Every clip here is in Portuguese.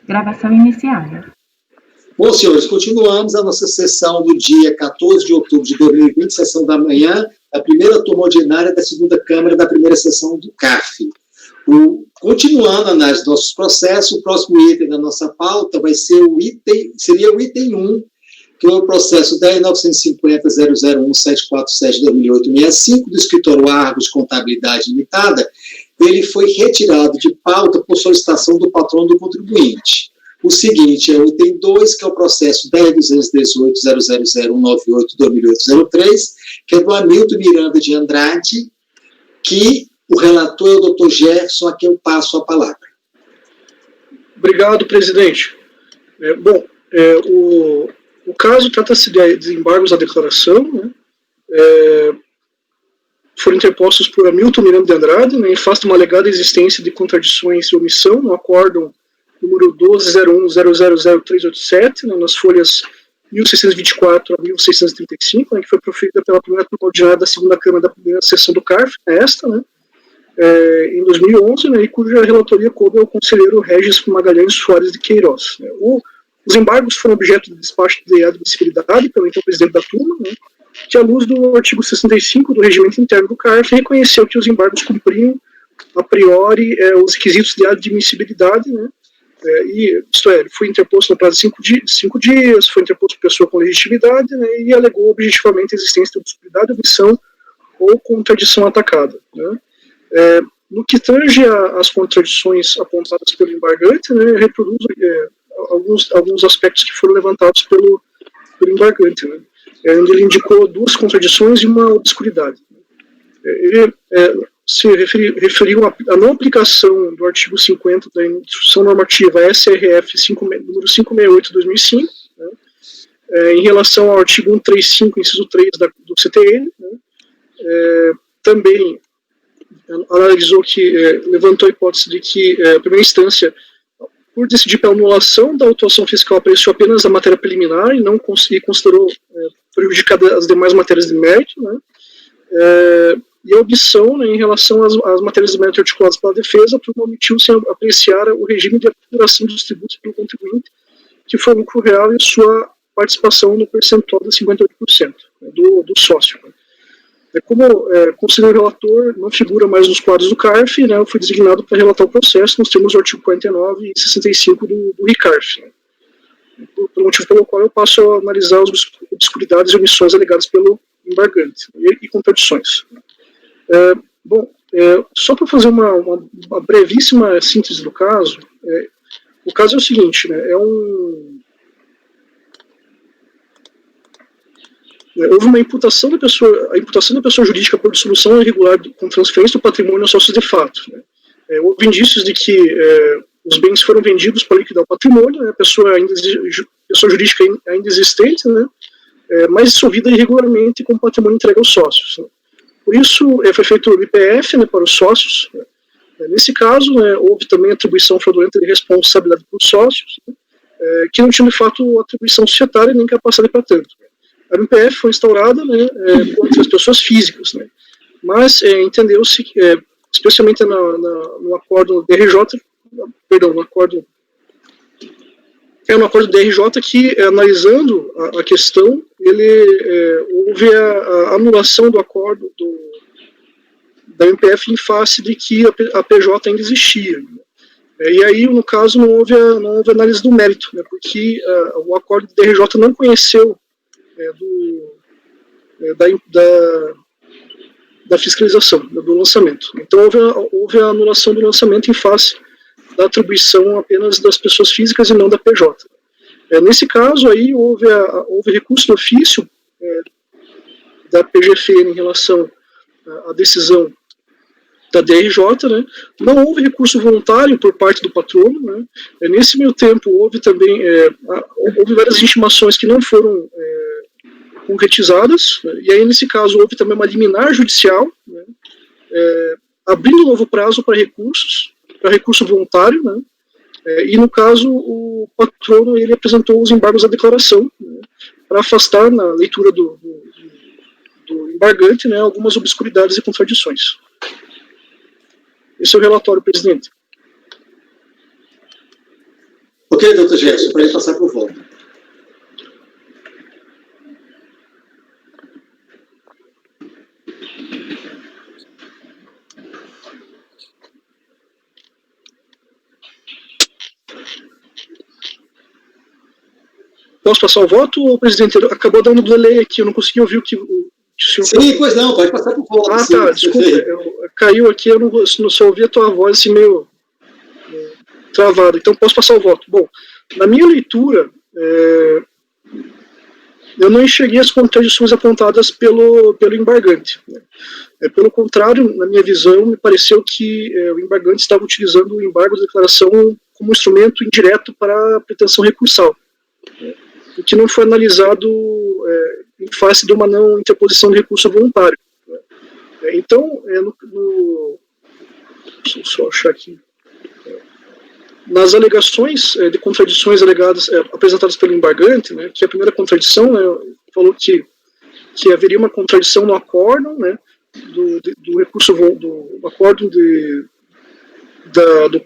Gravação iniciada. Bom, senhores, continuamos a nossa sessão do dia 14 de outubro de 2020, sessão da manhã, a primeira turma ordinária da segunda Câmara da primeira sessão do CARF. Continuando a análise dos nossos processos, o próximo item da nossa pauta vai ser seria o item 1, que é o processo 10.950.001.747/2008-65 do escritório Argos Contabilidade Limitada. Ele foi retirado de pauta por solicitação do patrono do contribuinte. O seguinte é o item 2, que é o processo 10.218.000.198/2008-03, que é do Hamilton Miranda de Andrade, que o relator é o Dr. Gerson, a quem eu passo a palavra. Obrigado, presidente. O caso trata-se de desembargos à declaração, né? Foram interpostos por Hamilton Miranda de Andrade, né, em face de uma alegada existência de contradições e omissão no acórdão número 12.01.000.387, né, nas folhas 1624 a 1635, né, que foi proferida pela primeira turma ordinária da segunda Câmara da primeira sessão do CARF, esta, né, em 2011, né, e cuja relatoria coube ao conselheiro Regis Magalhães Soares de Queiroz. Né. Os embargos foram objeto de despacho de admissibilidade pelo então presidente da turma, né, que, à luz do artigo 65 do regimento interno do CARF, reconheceu que os embargos cumpriam, a priori, os requisitos de admissibilidade, né, isto é, foi interposto no prazo de 5 dias, foi interposto por pessoa com legitimidade, né, e alegou objetivamente a existência de obscuridade, omissão ou contradição atacada. Né. No que tange às contradições apontadas pelo embargante, né, reproduz alguns aspectos que foram levantados pelo embargante, né, onde ele indicou duas contradições e uma obscuridade. Ele se referiu à não aplicação do artigo 50 da Instrução Normativa SRF número 568/2005, né, em relação ao artigo 135, inciso 3 do CTN, né, também analisou levantou a hipótese de que, a primeira instância, por decidir pela anulação da autuação fiscal, apreciou apenas a matéria preliminar e não considerou prejudicada as demais matérias de mérito, né, e a omissão, né, em relação às matérias de mérito articuladas pela defesa, a turma omitiu sem apreciar o regime de apuração dos tributos pelo contribuinte, que foi o lucro real e sua participação no percentual de 58%, né, do sócio. Né. Como conselheiro relator não figura mais nos quadros do CARF, né, eu fui designado para relatar o processo nos termos do artigo 49 e 65 do RICARF, né, pelo motivo pelo qual eu passo a analisar as obscuridades e omissões alegadas pelo embargante e contradições. Só para fazer uma brevíssima síntese do caso, o caso é o seguinte, né, houve uma imputação da pessoa jurídica por dissolução irregular com transferência do patrimônio aos sócios de fato. Né. Houve indícios de que os bens foram vendidos para liquidar o patrimônio, né, a pessoa jurídica ainda existente, né, mas dissolvida irregularmente com o patrimônio entregue aos sócios. Né. Por isso, foi feito o IPF, né, para os sócios. Né. Nesse caso, né, houve também atribuição fraudulenta de responsabilidade por sócios, né, que não tinha de fato atribuição societária nem capacidade para tanto. A MPF foi instaurada, né, contra as pessoas físicas, né, mas entendeu-se, especialmente no acordo DRJ, no acordo DRJ, que, analisando a questão, houve a anulação do acordo da MPF em face de que a PJ ainda existia. Né. E aí, no caso, não houve análise do mérito, né, porque o acordo do DRJ não conheceu da fiscalização, do lançamento. Então houve a anulação do lançamento em face da atribuição apenas das pessoas físicas e não da PJ. Nesse caso aí houve recurso do ofício da PGFN em relação à decisão da DRJ, né. Não houve recurso voluntário por parte do patrono, né. Nesse meio tempo houve também várias intimações que não foram concretizadas, né, e aí nesse caso houve também uma liminar judicial, né, abrindo um novo prazo para recurso voluntário, né, e no caso o patrono ele apresentou os embargos à declaração, né, para afastar na leitura do embargante, né, algumas obscuridades e contradições. Esse é o relatório, presidente. Ok, Ok, doutor Gerson, para ele passar por voto. Posso passar o voto, ou presidente? Acabou dando delay aqui, eu não consegui ouvir o que o senhor... Sim, pois não, pode passar por voto. Ah, sim, tá, desculpa, caiu aqui, eu não só ouvi a tua voz assim meio travada, então posso passar o voto. Bom, na minha leitura, eu não enxerguei as contradições apontadas pelo embargante. Né? Pelo contrário, na minha visão, me pareceu que o embargante estava utilizando o embargo da declaração como instrumento indireto para a pretensão recursal, né? O que não foi analisado em face de uma não interposição de recurso voluntário. Né? Então, deixa eu só achar aqui. Nas alegações de contradições alegadas, apresentadas pelo embargante, né, que a primeira contradição, né, falou que haveria uma contradição no acórdão, né, do recurso do acórdão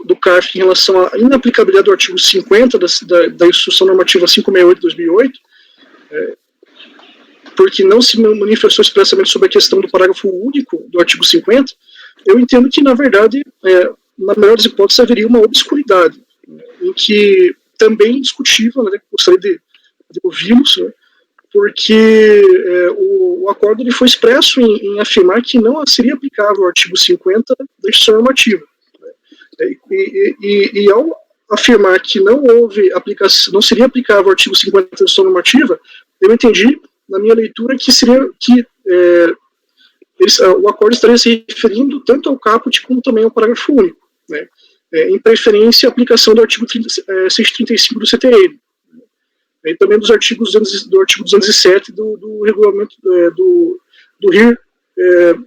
do CARF em relação à inaplicabilidade do artigo 50 da Instrução Normativa 568/2008, porque não se manifestou expressamente sobre a questão do parágrafo único do artigo 50. Eu entendo que, na verdade, na melhor das hipóteses, haveria uma obscuridade, né, em que também discutível, né, gostaria de ouvi-los, né, porque o acordo ele foi expresso em afirmar que não seria aplicável o artigo 50 da Instrução Normativa. Né, e ao afirmar que não houve aplicação, não seria aplicável o artigo 50 da Instrução Normativa, eu entendi, na minha leitura, que seria que o acordo estaria se referindo tanto ao caput como também ao parágrafo único, né, em preferência a aplicação do artigo 135 do CTN, e também do artigo 207 do regulamento do RIR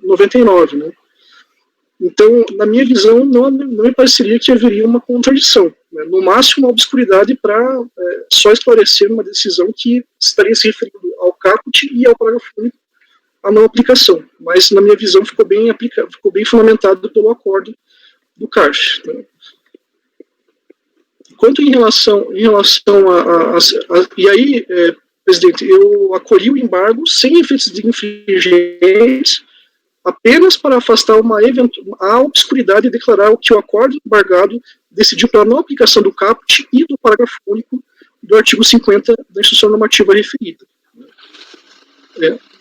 99. Né. Então, na minha visão, não me pareceria que haveria uma contradição, né, no máximo uma obscuridade para só esclarecer uma decisão que estaria se referindo ao caput e ao parágrafo único, a não aplicação, mas na minha visão ficou bem fundamentado pelo acordo do CARF. Né. Quanto em relação e aí, presidente, eu acolhi o embargo sem efeitos de infringentes, apenas para afastar a obscuridade e declarar que o acordo embargado decidiu pela não aplicação do caput e do parágrafo único do artigo 50 da Instrução Normativa referida.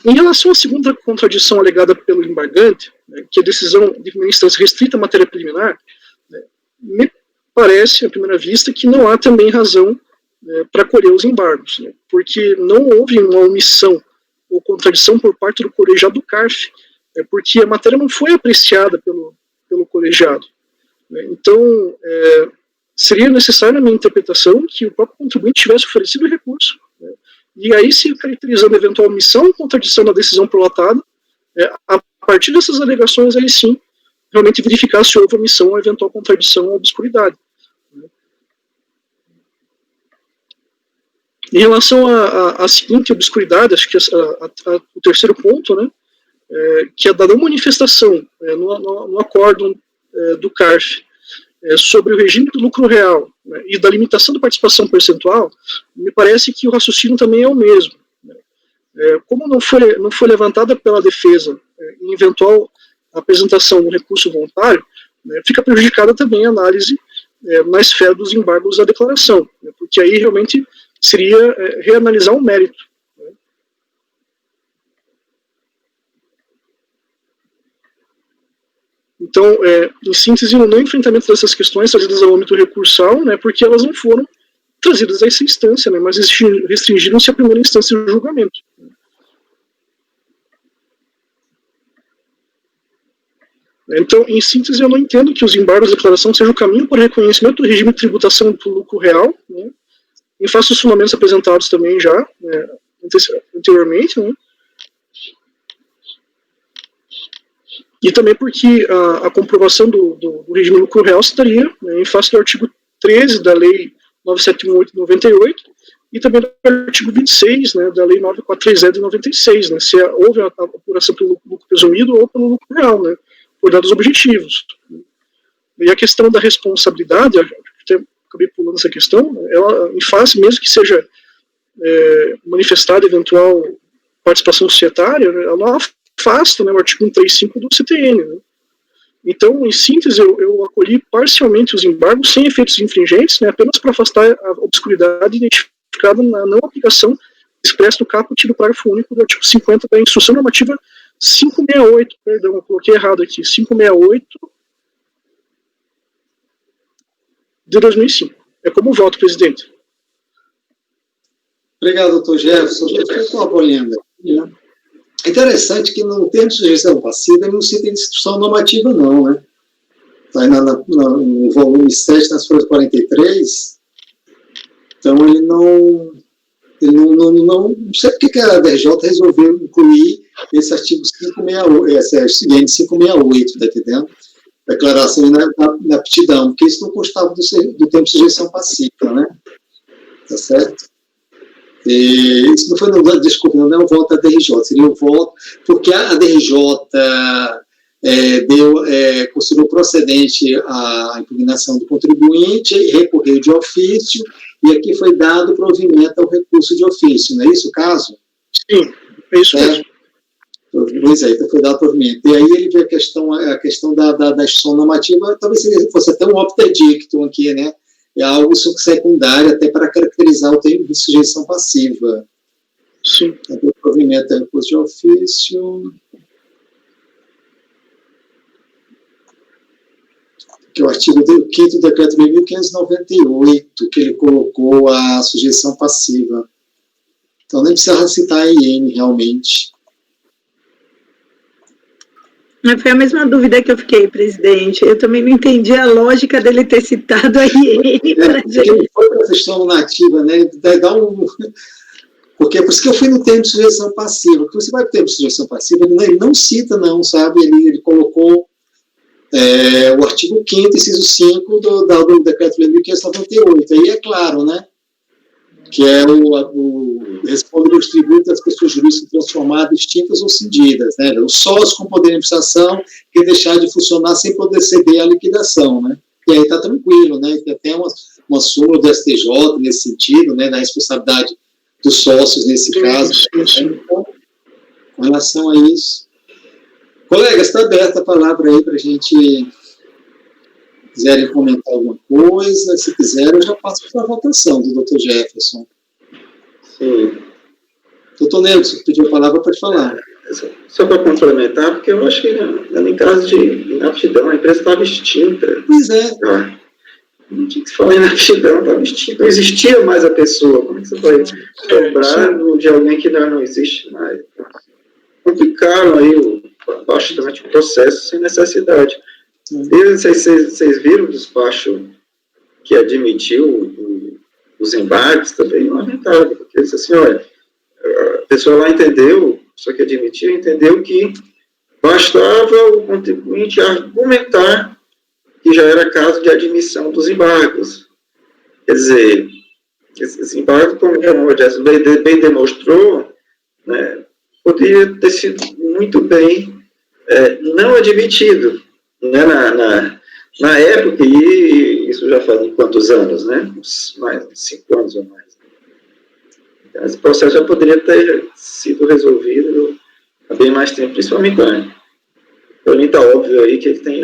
Em relação à segunda contradição alegada pelo embargante, né, que a decisão de primeira instância restrita à matéria preliminar, né, me parece, à primeira vista, que não há também razão para acolher os embargos, né, porque não houve uma omissão ou contradição por parte do colegiado do CARF, porque a matéria não foi apreciada pelo colegiado. Né, então, seria necessário, na minha interpretação, que o próprio contribuinte tivesse oferecido o recurso, né, e aí, se caracterizando eventual omissão ou contradição da decisão prolatada, a partir dessas alegações, aí sim, realmente verificar se houve omissão ou eventual contradição ou obscuridade. Em relação à seguinte obscuridade, acho que o terceiro ponto, né, que é da não manifestação no acórdão do CARF sobre o regime do lucro real, né, e da limitação da participação percentual, me parece que o raciocínio também é o mesmo. Né. Como não foi levantada pela defesa em eventual apresentação do recurso voluntário, né, fica prejudicada também a análise na esfera dos embargos da declaração, né, porque aí realmente seria reanalisar o mérito. Né. Então, em síntese, o não enfrentamento dessas questões trazidas ao âmbito recursal, né, porque elas não foram trazidas a essa instância, né, mas restringiram-se à primeira instância do julgamento. Então, em síntese, eu não entendo que os embargos da declaração sejam o caminho para o reconhecimento do regime de tributação do lucro real, né, em face dos fundamentos apresentados também já, anteriormente, né, e também porque a comprovação do regime de lucro real se daria, né, em face do artigo 13 da Lei 9718 de 98 e também do artigo 26, né, da Lei 9430 de 96, né, se houve a apuração pelo lucro presumido ou pelo lucro real, né, por dados objetivos. E a questão da responsabilidade, acabei pulando essa questão, ela, em face, mesmo que seja manifestada eventual participação societária, ela afasta, né, o artigo 135 do CTN. Né? Então, em síntese, eu acolhi parcialmente os embargos sem efeitos infringentes, né, apenas para afastar a obscuridade identificada na não aplicação expressa no caput do parágrafo único do artigo 50 da Instrução Normativa 568, perdão, eu coloquei errado aqui, 568 de 2005. É como voto, presidente. Obrigado, doutor Jefferson. Eu estou avaliando aqui, né? É interessante que no termo de sujeição passiva não cita instrução normativa, não, né? Está no volume 7, nas folhas 43. Então, ele não sei porque que a DRJ resolveu incluir esse artigo 568, esse seguinte 568, está entendendo? Declaração na aptidão, porque isso não constava do termo de sujeição passiva, né? Tá certo? E isso não foi, não é o voto da DRJ, seria o voto, porque a DRJ considerou procedente a impugnação do contribuinte, recorreu de ofício, e aqui foi dado provimento ao recurso de ofício, não é isso o caso? Sim, é isso mesmo. Pois é, então foi dado provimento. E aí ele vê a questão da instituição normativa, talvez fosse até um opter dictum aqui, né? É algo secundário, até para caracterizar o termo de sujeição passiva. Sim. Então, provimento é recurso de ofício. Que é o artigo 5º do decreto 1598, que ele colocou a sujeição passiva. Então, nem precisa citar a IN, realmente. Foi a mesma dúvida que eu fiquei, presidente. Eu também não entendi a lógica dele ter citado a IN para a gente. Ele foi para a questão nativa, né? Porque é por isso que eu fui no termo de sujeição passiva. Porque você vai para o termo de sujeição passiva, ele não cita, não, sabe? Ele colocou o artigo 5º, inciso 5 do decreto 1598. Aí é claro, né? Que é o responde aos tributos das pessoas jurídicas transformadas, extintas ou cindidas, né? O sócio com poder de administração que deixar de funcionar sem poder ceder à liquidação, né? E aí está tranquilo, né? Tem até uma súmula do STJ nesse sentido, né? Da responsabilidade dos sócios nesse caso. Então, com relação a isso. Colegas, está aberta a palavra aí para a gente... quiserem comentar alguma coisa, se quiserem, eu já passo para a votação do Dr. Jefferson. Sim. Doutor Nelson, pediu a palavra, pode falar. Só para complementar, porque eu acho que em caso de inaptidão, a empresa estava extinta. Pois é. Não tinha que se falar em inaptidão, estava extinta. Não existia mais a pessoa. Como é que você vai cobrar de alguém que não existe mais? Complicaram aí bastante o processo sem necessidade. E vocês viram o despacho que admitiu os embarques também, lamentável, porque disse assim, olha, a pessoa lá entendeu, só que admitiu, entendeu que bastava o contribuinte argumentar que já era caso de admissão dos embargos. Quer dizer, esse embargo, como o Jefferson bem demonstrou, né, poderia ter sido muito bem não admitido. Né, na época, e isso já faz quantos anos, né? Mais 5 anos ou mais. Então, esse processo já poderia ter sido resolvido há bem mais tempo, principalmente para mim está óbvio aí que ele tem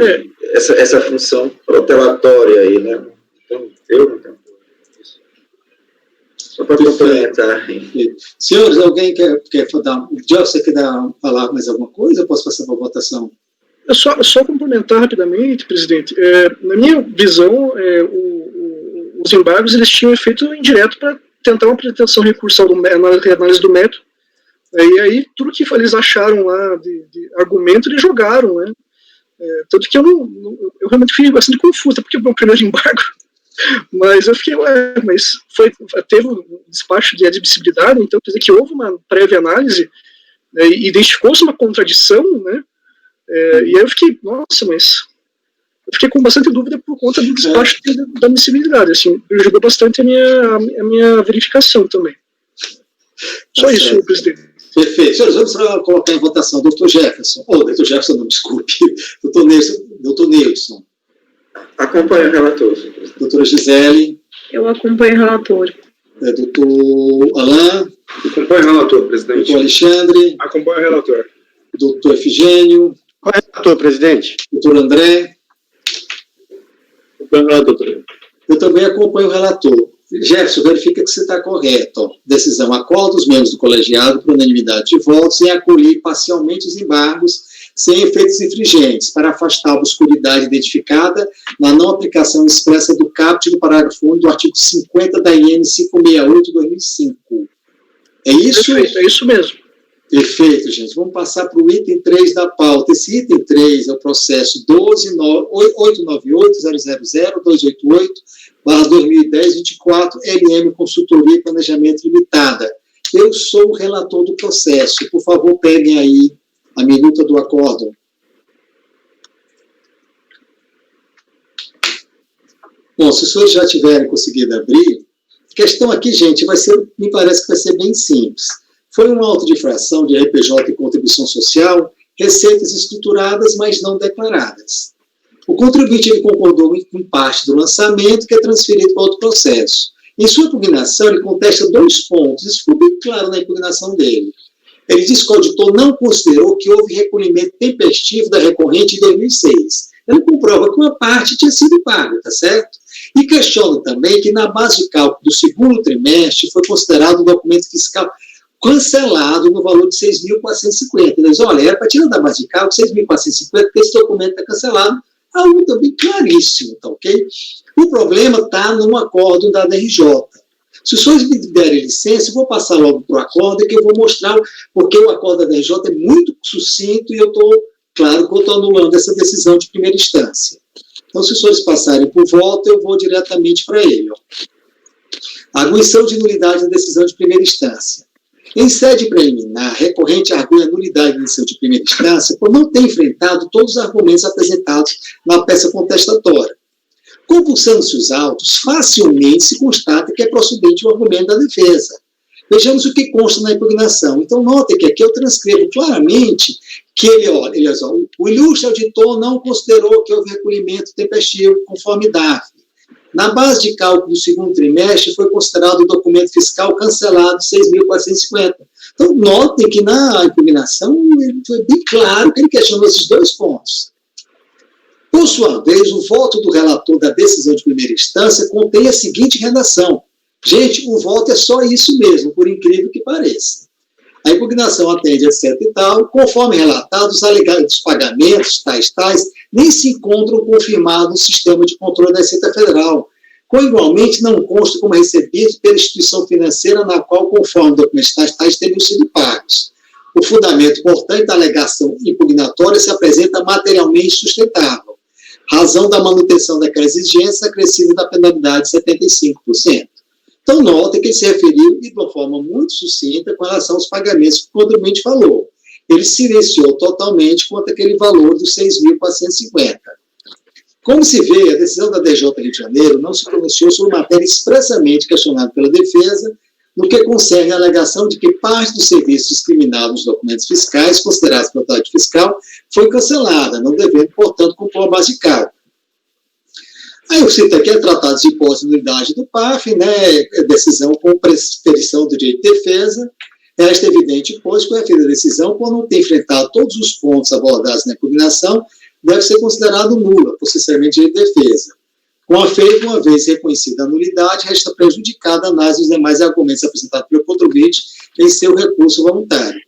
essa função protelatória aí, né? Então, eu não tenho isso. Só para complementar. Senhores, alguém quer dar... Você quer falar mais alguma coisa? Eu posso passar para a votação? Só complementar rapidamente, presidente. Na minha visão, os embargos eles tinham efeito indireto para tentar uma pretensão recursal na análise do método. E aí, tudo que eles acharam lá de argumento, eles jogaram, né? Tanto que eu realmente fiquei bastante confuso, porque foi o primeiro embargo. Mas eu fiquei, mas teve um despacho de admissibilidade, então quer dizer que houve uma prévia análise, e identificou-se uma contradição, né? E aí eu fiquei, nossa, mas eu fiquei com bastante dúvida por conta do despacho da admissibilidade, assim, ajudou bastante a minha verificação também. Só isso, senhor presidente. Perfeito. Senhores, vamos colocar em votação. Doutor Jefferson. Doutor Jefferson, não, desculpe. Doutor Nelson. Acompanho o relator. Doutora Gisele. Eu acompanho o relator. Doutor Alain. Acompanho o relator, presidente. Doutor Alexandre. Acompanho o relator. Doutor Efigênio. Relator, presidente. Doutor André. Acompanho o relator. Eu também acompanho o relator. Jefferson, verifica que você está correto. Ó. Decisão: acorda os membros do colegiado por unanimidade de votos em acolher parcialmente os embargos sem efeitos infringentes, para afastar a obscuridade identificada na não aplicação expressa do caput do parágrafo 1 do artigo 50 da IN 568/2005. É isso? Perfeito, é isso mesmo. Perfeito, gente. Vamos passar para o item 3 da pauta. Esse item 3 é o processo 12.898.000.288/2010-24, LM Consultoria e Planejamento Limitada. Eu sou o relator do processo. Por favor, peguem aí a minuta do acórdão. Bom, se os senhores já tiverem conseguido abrir, a questão aqui, gente, me parece que vai ser bem simples. Foi um auto de infração de RPJ e contribuição social, receitas escrituradas, mas não declaradas. O contribuinte ele concordou com parte do lançamento, que é transferido para outro processo. Em sua impugnação, ele contesta 2 pontos, isso ficou bem claro na impugnação dele. Ele diz que o auditor não considerou que houve recolhimento tempestivo da recorrente em 2006. Ele comprova que uma parte tinha sido paga, tá certo? E questiona também que na base de cálculo do segundo trimestre foi considerado um documento fiscal cancelado no valor de 6.450. Ele diz, olha, era para tirar da base de cálculo 6.450, porque esse documento está cancelado. A UTA bem claríssimo, tá ok? O problema está no acórdão da DRJ. Se os senhores me derem licença, eu vou passar logo para o acórdão, que eu vou mostrar, porque o acórdão da DRJ é muito sucinto e eu estou, claro, que eu estou anulando essa decisão de primeira instância. Então, se os senhores passarem por volta, eu vou diretamente para ele. Ó. Arguição de nulidade da decisão de primeira instância. Em sede preliminar, recorrente argui a nulidade da decisão de primeira instância por não ter enfrentado todos os argumentos apresentados na peça contestatória. Compulsando-se os autos, facilmente se constata que é procedente o argumento da defesa. Vejamos o que consta na impugnação. Então, notem que aqui eu transcrevo claramente que o ilustre auditor não considerou que houve recolhimento tempestivo conforme DAF. Na base de cálculo do segundo trimestre, foi considerado o documento fiscal cancelado 6.450. Então, notem que na impugnação foi bem claro que ele questionou esses 2 pontos. Por sua vez, o voto do relator da decisão de primeira instância contém a seguinte redação. Gente, o voto é só isso mesmo, por incrível que pareça. A impugnação atende, etc. e tal, conforme relatado, os alegados pagamentos, tais, nem se encontram confirmados no sistema de controle da Receita Federal, igualmente não consta como recebidos pela instituição financeira na qual, conforme documentos tais, teriam sido pagos. O fundamento, portanto, da alegação impugnatória se apresenta materialmente sustentável. Razão da manutenção daquela exigência acrescida da penalidade de 75%. Então, notem que ele se referiu de uma forma muito sucinta com relação aos pagamentos que o contribuinte falou. Ele silenciou totalmente quanto àquele valor dos 6.450. Como se vê, a decisão da DJ Rio de Janeiro não se pronunciou sobre matéria expressamente questionada pela defesa, no que concerne a alegação de que parte dos serviços discriminados nos documentos fiscais, considerados pela autoridade fiscal, foi cancelada, não devendo, portanto, compor a base de cálculo. Aí eu cito aqui, tratados de hipótese de nulidade do PAF, decisão com prescrição do direito de defesa, esta evidente, pois, que a referida decisão, quando não tem enfrentado todos os pontos abordados na impugnação, deve ser considerado nula, processualmente de defesa. Com a feita, uma vez reconhecida a nulidade, resta prejudicada a análise dos demais argumentos apresentados pelo contribuinte em seu recurso voluntário.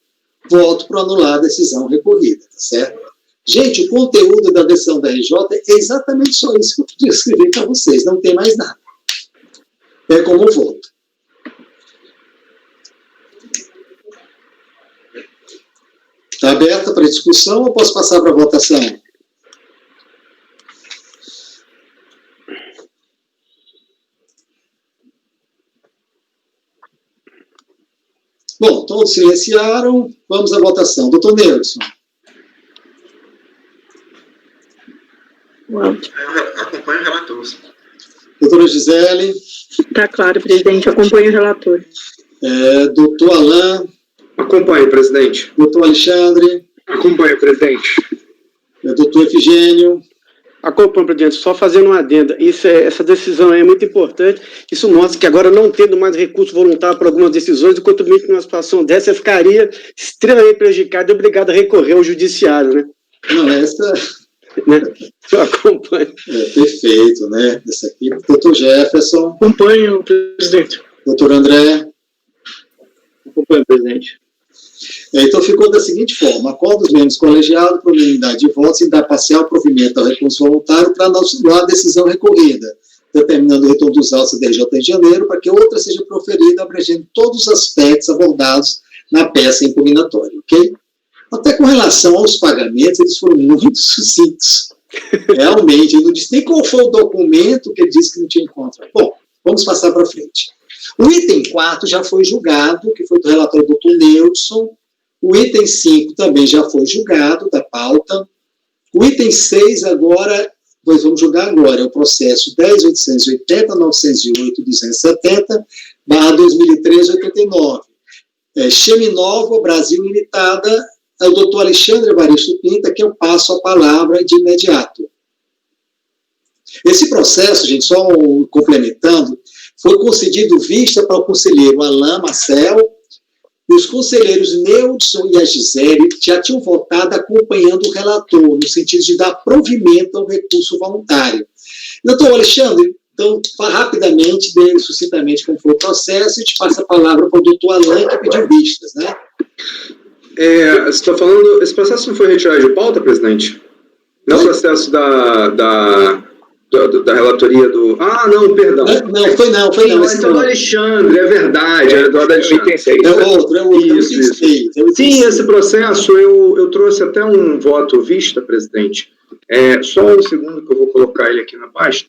Voto para anular a decisão recorrida, tá certo? Gente, o conteúdo da decisão da RJ é exatamente só isso que eu podia escrever para vocês, não tem mais nada. É como voto. Está aberta para discussão ou posso passar para a votação? Bom, todos silenciaram. Vamos à votação. Doutor Neilson. Acompanho o relator. Doutora Gisele. Está claro, presidente. Acompanho o relator. Doutor Alain. Acompanho, presidente. Doutor Alexandre. Acompanho, presidente. Doutor Efigênio. Acompanho, presidente, só fazendo uma adenda. Essa decisão aí é muito importante. Isso mostra que agora, não tendo mais recurso voluntário para algumas decisões, o contribuinte numa situação dessa ficaria extremamente prejudicado e obrigado a recorrer ao judiciário, né? Não, essa... Né? Eu acompanho. Perfeito, né? Essa aqui, doutor Jefferson. Acompanho, presidente. Doutor André. Acompanho, presidente. Então, ficou da seguinte forma: acordo dos membros colegiados por unanimidade de votos em dar parcial provimento ao recurso voluntário para anular a decisão recorrida, determinando o retorno dos autos da DRJ em janeiro, para que outra seja proferida, abrangendo todos os aspectos abordados na peça impugnatória, ok? Até com relação aos pagamentos, eles foram muito sucintos. Realmente, ele não disse nem qual foi o documento que ele disse que não tinha encontro. Bom, vamos passar para frente. O item 4 já foi julgado, que foi do relatório do Dr. Neudson. O item 5 também já foi julgado, da pauta. O item 6 agora, nós vamos julgar agora, é o processo 10.880.908.270/2013-89. Cheminova Brasil Limitada, é o doutor Alexandre Evaristo Pinta, que eu passo a palavra de imediato. Esse processo, gente, só complementando, foi concedido vista para o conselheiro Alain Marcel, e os conselheiros Neudson e a Gisele já tinham votado acompanhando o relator, no sentido de dar provimento ao recurso voluntário. Doutor Alexandre, então, rapidamente, sucintamente como foi o processo, e te passo a palavra para o doutor Alain, que pediu vistas, né? Você está falando, esse processo não foi retirado de pauta, presidente? Não é o processo da relatoria do... Ah, não, perdão. Não, foi não. Então, do Alexandre, é verdade, era do Alexandre. É outro. Isso. Sim, esse processo, eu trouxe até um voto vista, presidente. Só um segundo que eu vou colocar ele aqui na pasta.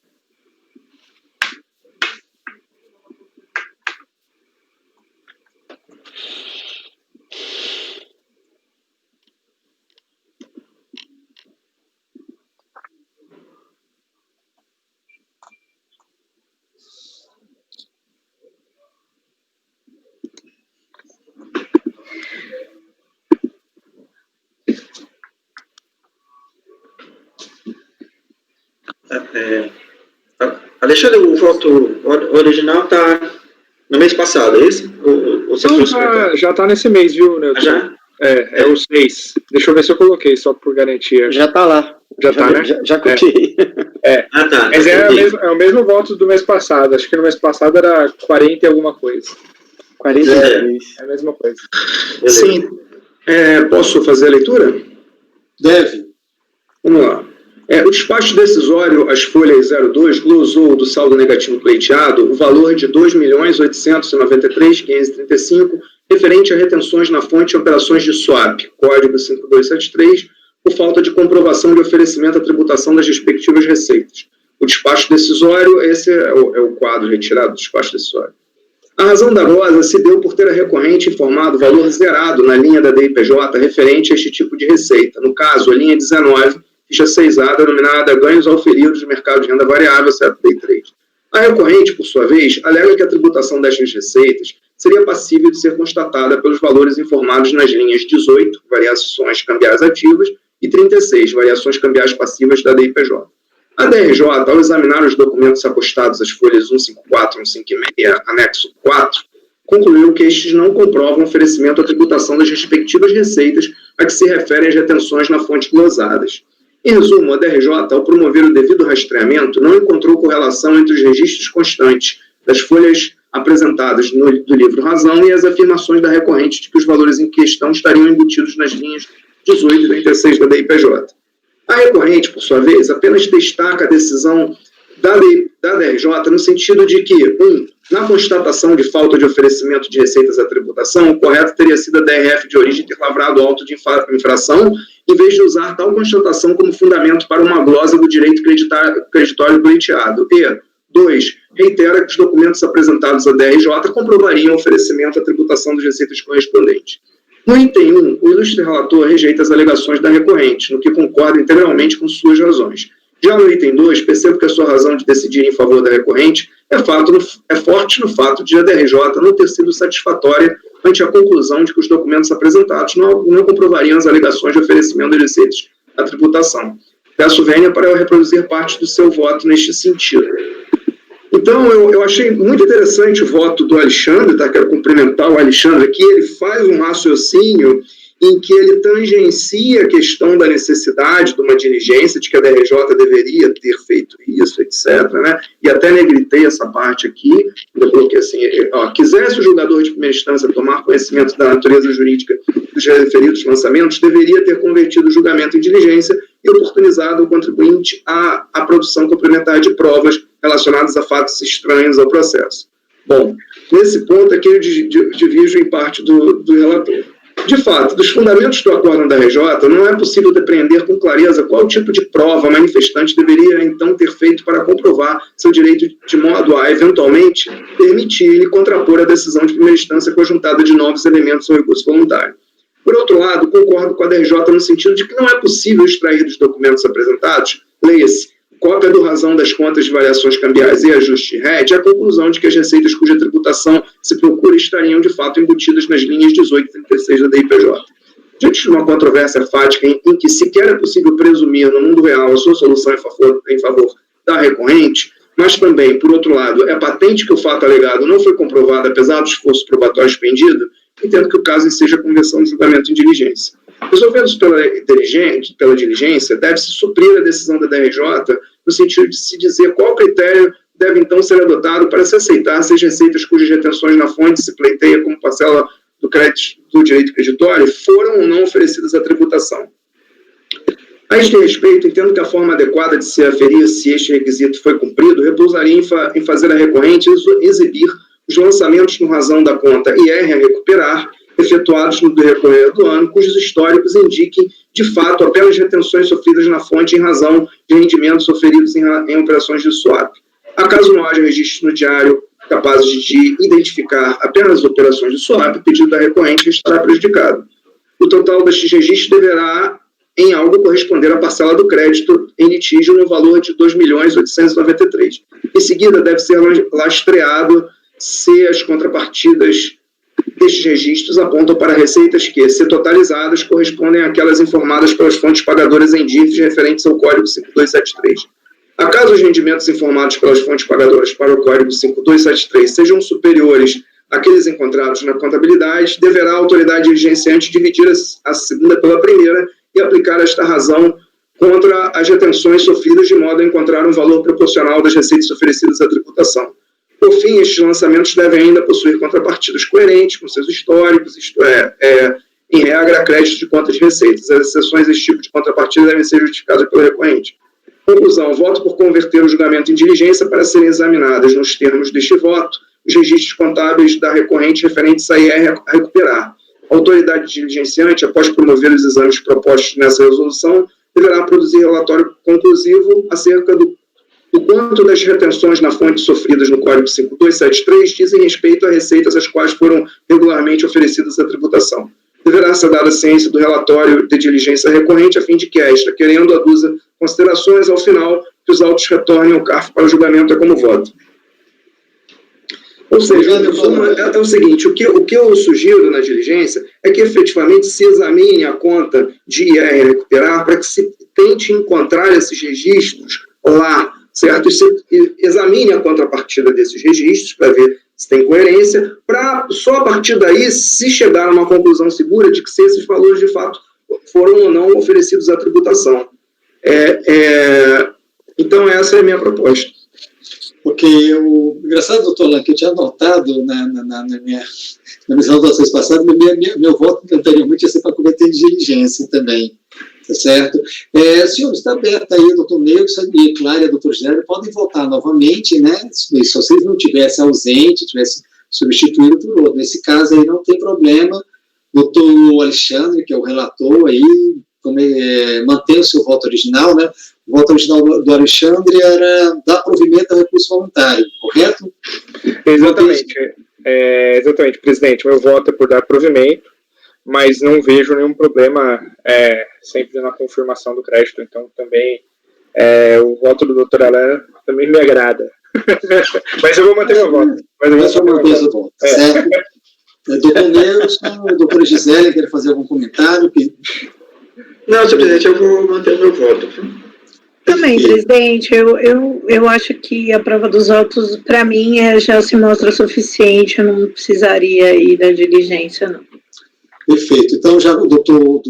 Alexandre, o voto original está no mês passado, é isso? Já está nesse mês, viu, Neto? Já? É o 6. Deixa eu ver se eu coloquei, só por garantia. Já está lá. Já está, né? Já copiei. Tá. Mas é o mesmo voto do mês passado. Acho que no mês passado era 40 e alguma coisa. 43. É a mesma coisa. Sim. Posso fazer a leitura? Deve. Vamos lá. O despacho decisório, as folhas 02, glosou do saldo negativo pleiteado o valor de R$ 2.893.535, referente a retenções na fonte e operações de swap, código 5273, por falta de comprovação de oferecimento à tributação das respectivas receitas. O despacho decisório, esse é o quadro retirado do despacho decisório. A razão danosa se deu por ter a recorrente informado valor zerado na linha da DIPJ referente a este tipo de receita. No caso, a linha 19, ficha 6A, denominada Ganhos Auferidos de Mercado de Renda Variável, CFD3. A recorrente, por sua vez, alega que a tributação destas receitas seria passível de ser constatada pelos valores informados nas linhas 18, variações cambiais ativas, e 36, variações cambiais passivas da DIPJ. A DRJ, ao examinar os documentos apostados às folhas 154 e 156, anexo 4, concluiu que estes não comprovam oferecimento à tributação das respectivas receitas a que se referem as retenções na fonte glosadas. Em resumo, a DRJ, ao promover o devido rastreamento, não encontrou correlação entre os registros constantes das folhas apresentadas do livro Razão e as afirmações da recorrente de que os valores em questão estariam embutidos nas linhas 18 e 36 da DIPJ. A recorrente, por sua vez, apenas destaca a decisão da DRJ no sentido de que, na constatação de falta de oferecimento de receitas à tributação, o correto teria sido a DRF de origem ter lavrado auto de infração, em vez de usar tal constatação como fundamento para uma glosa do direito creditório pleiteado. E, 2, reitera que os documentos apresentados à DRJ comprovariam o oferecimento à tributação das receitas correspondentes. No item 1, o ilustre relator rejeita as alegações da recorrente, no que concorda integralmente com suas razões. Já no item 2, percebo que a sua razão de decidir em favor da recorrente é forte no fato de a DRJ não ter sido satisfatória ante a conclusão de que os documentos apresentados não comprovariam as alegações de oferecimento de receitas à tributação. Peço vênia para reproduzir parte do seu voto neste sentido. Então, eu achei muito interessante o voto do Alexandre, tá? Quero cumprimentar o Alexandre aqui. Ele faz um raciocínio em que ele tangencia a questão da necessidade de uma diligência, de que a DRJ deveria ter feito isso, etc., né? E até negritei essa parte aqui, eu coloquei assim, quisesse o julgador de primeira instância tomar conhecimento da natureza jurídica dos referidos lançamentos, deveria ter convertido o julgamento em diligência e oportunizado o contribuinte à produção complementar de provas relacionadas a fatos estranhos ao processo. Bom, nesse ponto aqui eu divido em parte do relator. De fato, dos fundamentos do acórdão da RJ, não é possível depreender com clareza qual tipo de prova manifestante deveria, então, ter feito para comprovar seu direito de modo a, eventualmente, permitir-lhe contrapor a decisão de primeira instância conjuntada de novos elementos ao recurso voluntário. Por outro lado, concordo com a DRJ no sentido de que não é possível extrair dos documentos apresentados, leia-se, cópia do razão das contas de variações cambiais e ajuste de RET, a conclusão de que as receitas cuja tributação se procura estariam, de fato, embutidas nas linhas 18 e 36 da DIPJ. Diante de uma controvérsia fática em que sequer é possível presumir no mundo real a sua solução em favor da recorrente, mas também, por outro lado, é patente que o fato alegado não foi comprovado apesar do esforço probatório expendido, entendo que o caso seja conversão de julgamento em diligência. Resolvendo-se pela diligência, deve-se suprir a decisão da DRJ no sentido de se dizer qual critério deve então ser adotado para se aceitar se as receitas cujas retenções na fonte se pleiteia como parcela do crédito do direito creditório foram ou não oferecidas à tributação. A este respeito, entendo que a forma adequada de se aferir se este requisito foi cumprido repousaria em fazer a recorrente exibir os lançamentos no razão da conta IR a recuperar, efetuados no decorrer do ano, cujos históricos indiquem, de fato, apenas retenções sofridas na fonte em razão de rendimentos oferidos em operações de swap. Acaso não haja registros no diário capazes de identificar apenas operações de swap, o pedido da recorrente estará prejudicado. O total destes registros deverá, em algo, corresponder à parcela do crédito em litígio no valor de 2.893. Em seguida, deve ser lastreado se as contrapartidas destes registros apontam para receitas que, se totalizadas, correspondem àquelas informadas pelas fontes pagadoras em dívidas referentes ao Código 5273. Acaso os rendimentos informados pelas fontes pagadoras para o Código 5273 sejam superiores àqueles encontrados na contabilidade, deverá a autoridade diligenciante dividir a segunda pela primeira e aplicar esta razão contra as retenções sofridas de modo a encontrar um valor proporcional das receitas oferecidas à tributação. Por fim, estes lançamentos devem ainda possuir contrapartidas coerentes com seus históricos, isto é, em regra, crédito de contas de receitas. As exceções desse tipo de contrapartida devem ser justificadas pelo recorrente. Conclusão, voto por converter o julgamento em diligência para serem examinadas, nos termos deste voto, os registros contábeis da recorrente referentes a IR a recuperar. A autoridade diligenciante, após promover os exames propostos nessa resolução, deverá produzir relatório conclusivo acerca do quanto das retenções na fonte sofridas no Código 5273 dizem respeito a receitas as quais foram regularmente oferecidas à tributação. Deverá ser dada ciência do relatório de diligência recorrente a fim de que esta, querendo, aduza considerações ao final que os autos retornem ao CARF para o julgamento como voto. Ou seja, é o seguinte, o que eu sugiro na diligência é que efetivamente se examine a conta de IR recuperar para que se tente encontrar esses registros lá, certo? E examine a contrapartida desses registros para ver se tem coerência, para só a partir daí se chegar a uma conclusão segura de que se esses valores de fato foram ou não oferecidos à tributação. Então essa é a minha proposta. Porque o engraçado, doutor Lan, que eu tinha anotado nas minhas anotações passadas, meu voto anteriormente ia ser para cometer diligência também, tá certo? Senhor, está aberto aí, doutor Neuson e Clária, doutor Gério, podem votar novamente, né? Se vocês não tivessem ausente, tivessem substituído por outro. Nesse caso aí não tem problema. Doutor Alexandre, que é o relator aí, mantém o seu voto original, né? O voto original do Alexandre era dar provimento ao recurso voluntário, correto? Exatamente, presidente. Meu voto é por dar provimento, mas não vejo nenhum problema sempre na confirmação do crédito. Então, também o voto do doutor Alain também me agrada. Mas eu vou manter meu voto. Certo? Doutor Nelson, doutora Gisele, quer fazer algum comentário? Não, senhor presidente, eu vou manter meu voto. Também, presidente, eu acho que a prova dos autos, para mim, já se mostra suficiente, eu não precisaria ir da diligência, não. Perfeito. Então, já o doutor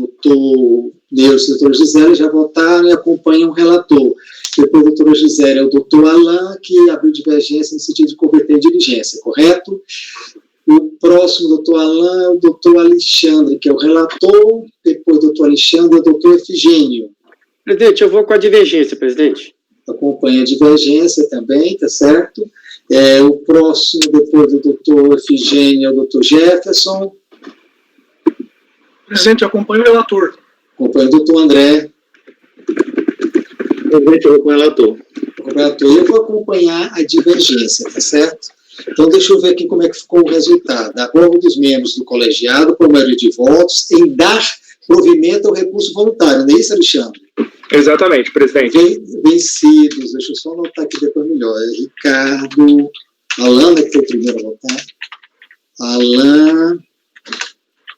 Neuza e o doutor Gisele já votaram e acompanham o relator. Depois, a doutora Gisele é o doutor Alain, que abriu divergência no sentido de converter em diligência, correto? O próximo doutor Alain é o doutor Alexandre, que é o relator. Depois, doutor Alexandre é o doutor Efigênio. Presidente, eu vou com a divergência, presidente. Acompanha a divergência também, tá certo? O próximo, depois do doutor Efigênio, é o doutor Jefferson. Presidente, eu acompanho o relator. Acompanha o doutor André. Presidente, eu vou com o relator. Eu vou acompanhar a divergência, tá certo? Então, deixa eu ver aqui como é que ficou o resultado. A prova dos membros do colegiado, por maioria de votos, em dar provimento ao recurso voluntário, não é isso, Alexandre? Exatamente, presidente. Vencidos, deixa eu só anotar aqui depois melhor. Ricardo, Alain, que foi o primeiro a votar. Alain,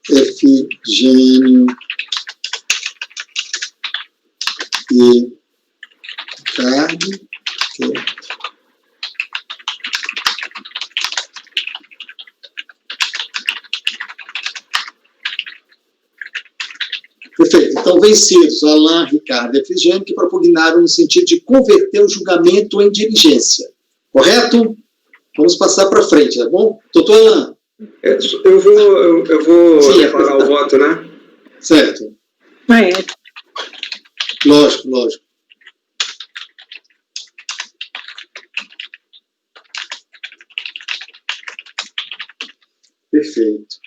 Efigênio e Ricardo. Perfeito. Então, vencidos, Alain, Ricardo e Efigênio, que propugnaram no sentido de converter o julgamento em diligência. Correto? Vamos passar para frente, tá bom? Doutor Alain. Eu vou Sim, declarar o voto, né? Certo. Lógico. Perfeito.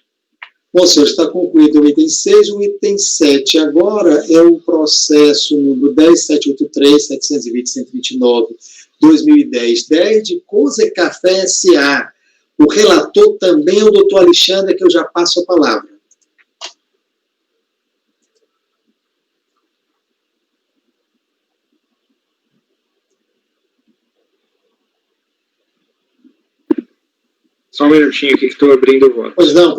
Bom, senhor, está concluído o item 6. O item 7 agora é o processo número 10.783.720.129/2010 de Coze Café S.A. O relator também é o doutor Alexandre, que eu já passo a palavra. Só um minutinho aqui que estou abrindo o voto. Pois não.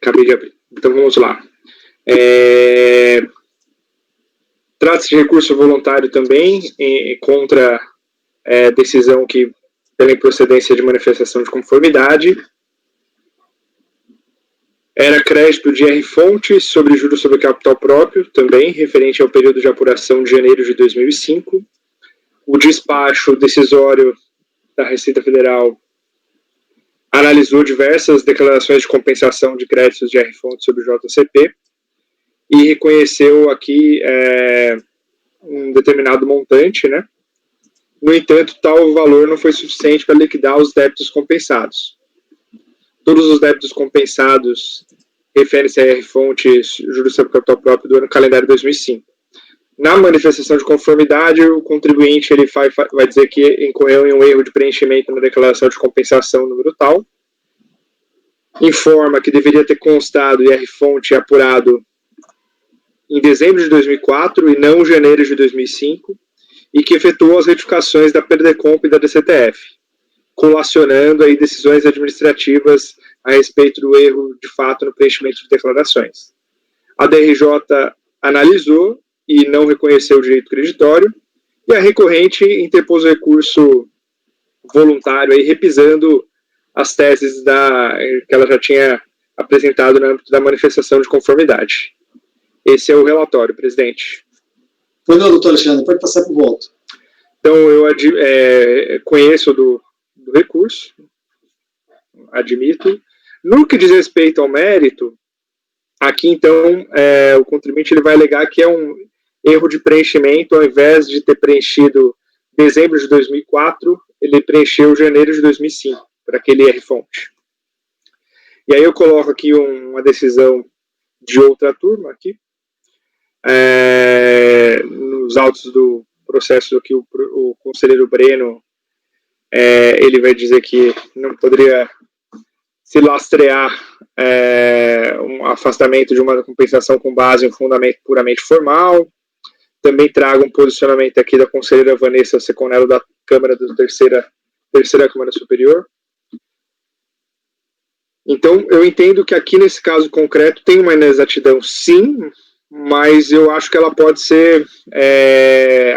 Acabei de abrir. Então vamos lá. Trata-se de recurso voluntário também contra decisão que, pela improcedência de manifestação de conformidade, era crédito de R-fonte sobre juros sobre capital próprio, também, referente ao período de apuração de janeiro de 2005. O despacho decisório da Receita Federal analisou diversas declarações de compensação de créditos de R-fonte sobre o JCP e reconheceu aqui um determinado montante, né? No entanto, tal valor não foi suficiente para liquidar os débitos compensados. Todos os débitos compensados referem-se a R-fonte juros sobre capital próprio do ano calendário 2005. Na manifestação de conformidade, o contribuinte ele vai dizer que incorreu em um erro de preenchimento na declaração de compensação número tal, informa que deveria ter constado IR-fonte apurado em dezembro de 2004 e não janeiro de 2005, e que efetuou as retificações da Perdecomp e da DCTF, colacionando aí decisões administrativas a respeito do erro de fato no preenchimento de declarações. A DRJ analisou e não reconheceu o direito creditório, e a recorrente interpôs o recurso voluntário, aí, repisando as teses que ela já tinha apresentado no âmbito da manifestação de conformidade. Esse é o relatório, presidente. Pois não, doutor Alexandre, pode passar para o voto. Então, eu conheço do recurso, admito. No que diz respeito ao mérito, aqui, então, o contribuinte ele vai alegar que é um erro de preenchimento, ao invés de ter preenchido dezembro de 2004, ele preencheu janeiro de 2005, para aquele R-fonte. E aí eu coloco aqui uma decisão de outra turma, aqui, nos autos do processo aqui, o conselheiro Breno, ele vai dizer que não poderia se lastrear um afastamento de uma compensação com base em um fundamento puramente formal. Também trago um posicionamento aqui da conselheira Vanessa Seconello, da Câmara da Terceira Câmara Superior. Então, eu entendo que aqui nesse caso concreto tem uma inexatidão, sim, mas eu acho que ela pode ser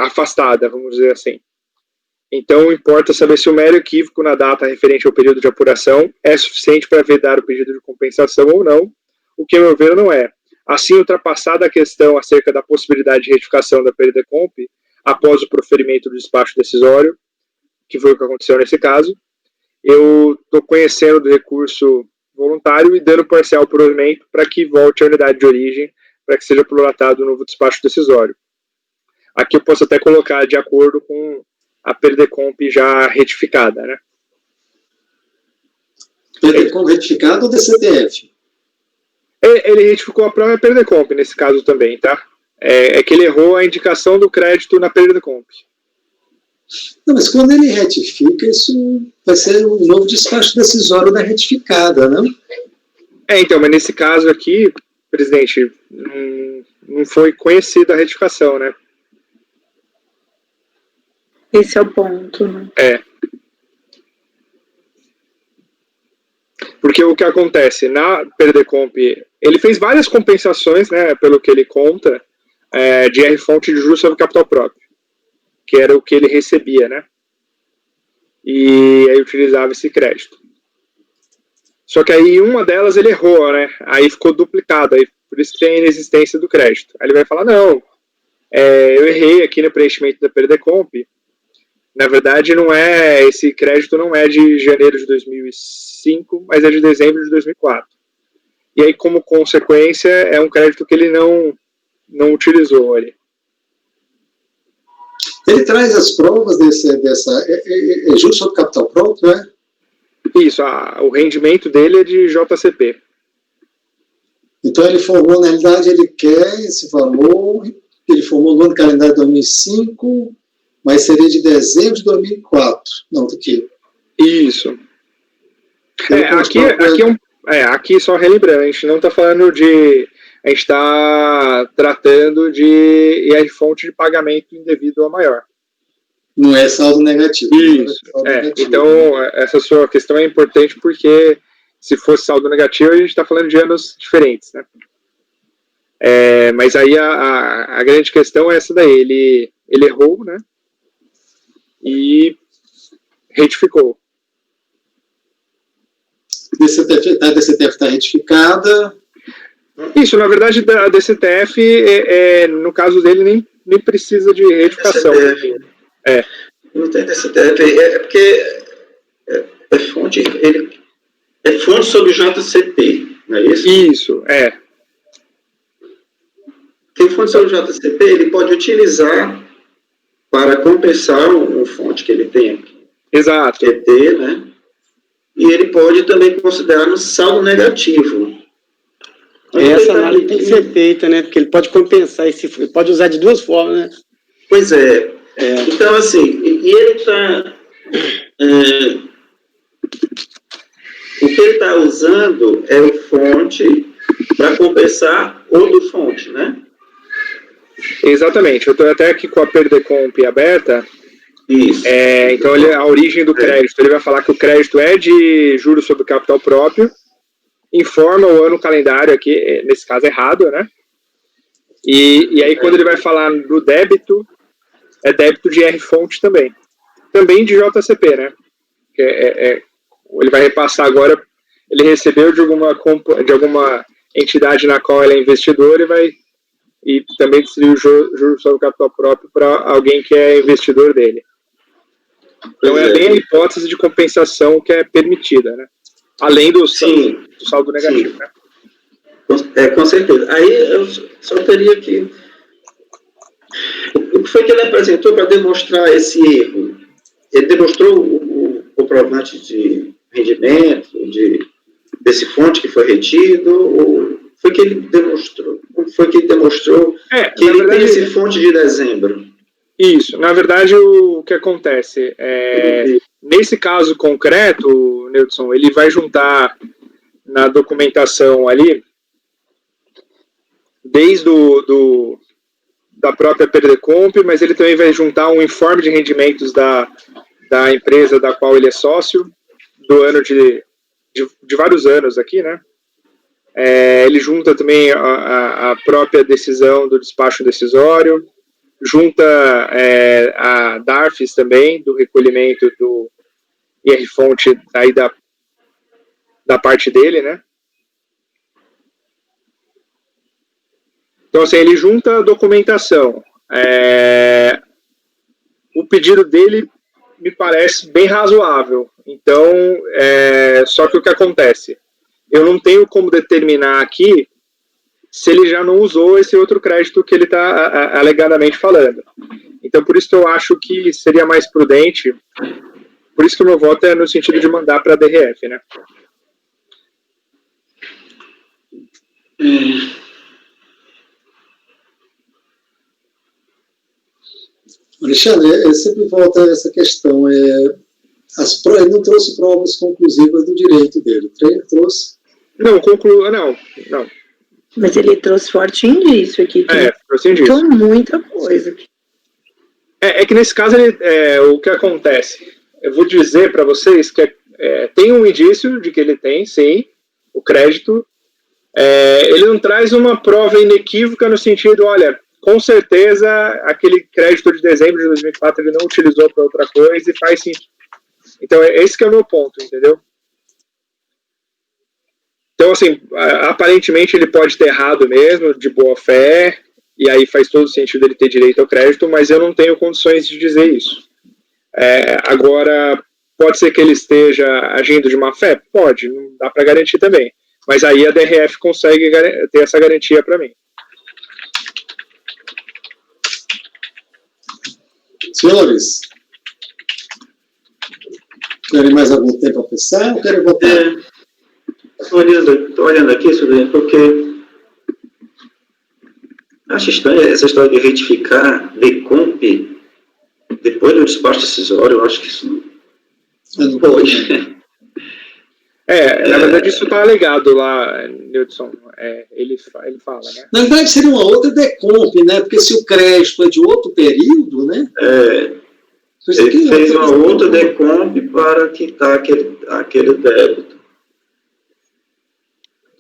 afastada, vamos dizer assim. Então, importa saber se o mero equívoco na data referente ao período de apuração é suficiente para vedar o pedido de compensação ou não, o que, a meu ver, não é. Assim, ultrapassada a questão acerca da possibilidade de retificação da PDComp após o proferimento do despacho decisório, que foi o que aconteceu nesse caso, eu estou conhecendo do recurso voluntário e dando parcial provimento para que volte à unidade de origem, para que seja prorratado o novo despacho decisório. Aqui eu posso até colocar de acordo com a PDComp já retificada, né? PDComp retificado ou DCTF? Ele retificou a própria PDComp nesse caso também, tá? É que ele errou a indicação do crédito na PDComp. Não, mas quando ele retifica, isso vai ser um novo despacho decisório da retificada, não? Então, mas nesse caso aqui, presidente, não foi conhecida a retificação, né? Esse é o ponto, né? Porque o que acontece, na PDComp, ele fez várias compensações, né, pelo que ele conta, de R-fonte de juros sobre capital próprio, que era o que ele recebia, né? E aí utilizava esse crédito. Só que aí uma delas ele errou, né? Aí ficou duplicado, aí por isso que tem a inexistência do crédito. Aí ele vai falar, não, eu errei aqui no preenchimento da PDComp. Na verdade, esse crédito não é de janeiro de 2005, mas é de dezembro de 2004. E aí, como consequência, é um crédito que ele não utilizou ali. Ele traz as provas dessa juros sobre capital próprio, né? Isso, o rendimento dele é de JCP. Então ele formou, na realidade, ele quer esse valor, ele formou no ano calendário de 2005, mas seria de dezembro de 2004. Não, aqui. Isso. Aqui só relembrando, a gente não está falando de... A gente está tratando de IR-fonte de pagamento indevido ao maior. Não é saldo negativo. Isso. Então, essa sua questão é importante porque se fosse saldo negativo, a gente está falando de anos diferentes, né? Mas aí a grande questão é essa daí. Ele errou, né? E retificou. A DCTF está retificada. Isso, na verdade, a DCTF, no caso dele, nem precisa de retificação. Não tem DCTF, porque é fonte sobre JCP, não é isso? Isso, Porque fonte sobre JCP, ele pode utilizar para compensar um fonte que ele tem aqui. Exato. QT, né? E ele pode também considerar no saldo negativo. Essa análise tem que ser feita, né? Porque ele pode compensar, ele pode usar de duas formas, né? Pois é. Então, assim, e ele está... o que ele está usando é o fonte para compensar outro fonte, né? Exatamente. Eu estou até aqui com a PDComp aberta. Isso. Então, a origem do crédito, ele vai falar que o crédito é de juros sobre capital próprio, informa o ano calendário aqui, nesse caso errado, né? E aí, quando ele vai falar do débito, é débito de R-fonte também. Também de JCP, né? Ele vai repassar agora, ele recebeu de alguma entidade na qual ele é investidor e também distribuiu juros sobre o capital próprio para alguém que é investidor dele. Então é bem a hipótese de compensação que é permitida, né? Além do saldo negativo, né? Com certeza. Aí eu só teria que... O que foi que ele apresentou para demonstrar esse erro? Ele demonstrou o comprovante de rendimento desse fonte que foi retido, ou foi que ele demonstrou? Foi que ele demonstrou que ele tem esse fonte de dezembro? Isso. Na verdade, o que acontece nesse caso concreto, Neudson, ele vai juntar na documentação ali, desde da própria PDComp, mas ele também vai juntar um informe de rendimentos da empresa da qual ele é sócio, do ano de vários anos aqui, né? Ele junta também a própria decisão do despacho decisório, junta a DARFs também, do recolhimento do IR-fonte aí da parte dele, né? Então, assim, ele junta a documentação. O pedido dele me parece bem razoável. Então, só que o que acontece? Eu não tenho como determinar aqui se ele já não usou esse outro crédito que ele está alegadamente falando. Então, por isso que eu acho que seria mais prudente, por isso que o meu voto é no sentido de mandar para a DRF, né? Alexandre, eu sempre volto a essa questão. Ele não trouxe provas conclusivas do direito dele. Trouxe? Não, não. Mas ele trouxe forte indício aqui. Trouxe indício. Trouxe muita coisa. É que nesse caso, o que acontece? Eu vou dizer para vocês que tem um indício de que ele tem, sim, o crédito. Ele não traz uma prova inequívoca no sentido, olha, com certeza aquele crédito de dezembro de 2004 ele não utilizou para outra coisa e faz sentido. Então, esse que é o meu ponto, entendeu? Então, assim, aparentemente ele pode ter errado mesmo, de boa fé, e aí faz todo sentido ele ter direito ao crédito, mas eu não tenho condições de dizer isso. Agora, pode ser que ele esteja agindo de má fé? Pode, não dá para garantir também. Mas aí a DRF consegue ter essa garantia para mim. Senhores, querem mais algum tempo a pensar ou querem votar? Estou olhando aqui, sobrinho, porque acho estranha essa história de retificar decomp depois do despacho decisório. Eu acho que isso não pode. Na verdade, isso está alegado lá, Nilson. Ele fala, né? Na verdade, seria uma outra decomp, né? Porque se o crédito é de outro período, né? Ele fez uma outra decomp para quitar aquele débito.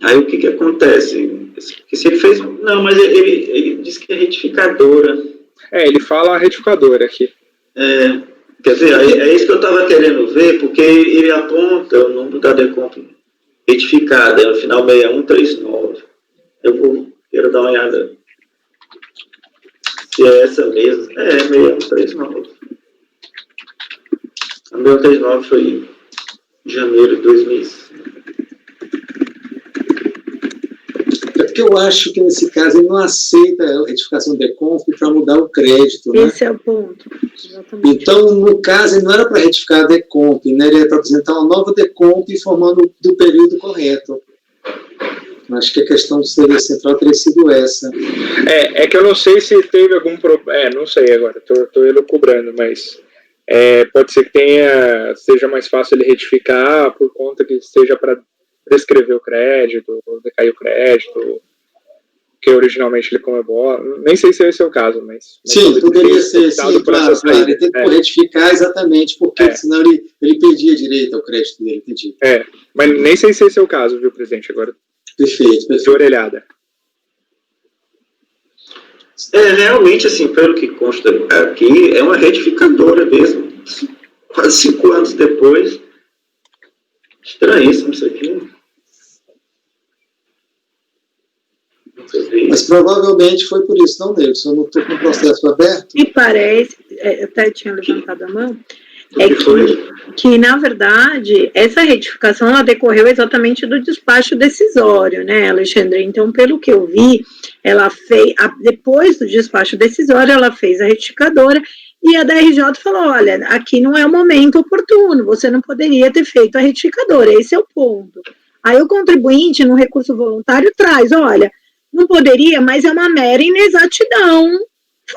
Aí o que acontece? Porque se ele fez... Não, mas ele disse que é retificadora. Ele fala retificadora aqui. Quer dizer, é isso que eu estava querendo ver, porque ele aponta o número da decomp retificada, no final 6139. Quero dar uma olhada se é essa mesmo. 6139. A 6139 foi em janeiro de 2005. É porque eu acho que nesse caso ele não aceita a retificação de decomp para mudar o crédito, né? Esse é o ponto. Exatamente. Então, no caso, ele não era para retificar a decomp, né? Ele era para apresentar uma nova decomp informando do período correto. Acho que a questão do Serviço Central teria sido essa. É que eu não sei se teve algum problema. Não sei agora, estou elucubrando, mas pode ser que seja mais fácil ele retificar por conta que seja para prescrever o crédito, ou decair o crédito, que originalmente ele comemora. Nem sei se esse é o caso, mas sim, poderia ser, sim, claro. Ele tem que retificar exatamente, porque senão ele perdia direito ao crédito dele, entendi. Mas nem sei se esse é o caso, viu, presidente, agora. Perfeito. De orelhada. Realmente, assim, pelo que consta aqui, é uma retificadora mesmo. Quase 5 anos depois. Estranhíssimo isso aqui. Mas provavelmente foi por isso, não, Nilson? Eu não estou com o processo aberto. Me parece, até tinha levantado a mão, que, na verdade, essa retificação ela decorreu exatamente do despacho decisório, né, Alexandre? Então, pelo que eu vi, ela fez, depois do despacho decisório, ela fez a retificadora e a DRJ falou, olha, aqui não é o momento oportuno, você não poderia ter feito a retificadora, esse é o ponto. Aí o contribuinte, no recurso voluntário, traz, olha, não poderia, mas é uma mera inexatidão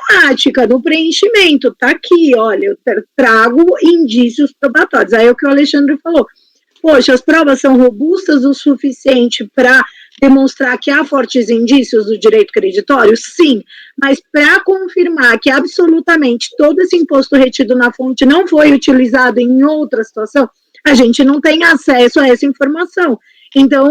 fática do preenchimento. Tá aqui, olha, eu trago indícios probatórios. Aí é o que o Alexandre falou. Poxa, as provas são robustas o suficiente para demonstrar que há fortes indícios do direito creditório? Sim, mas para confirmar que absolutamente todo esse imposto retido na fonte não foi utilizado em outra situação, a gente não tem acesso a essa informação. Então,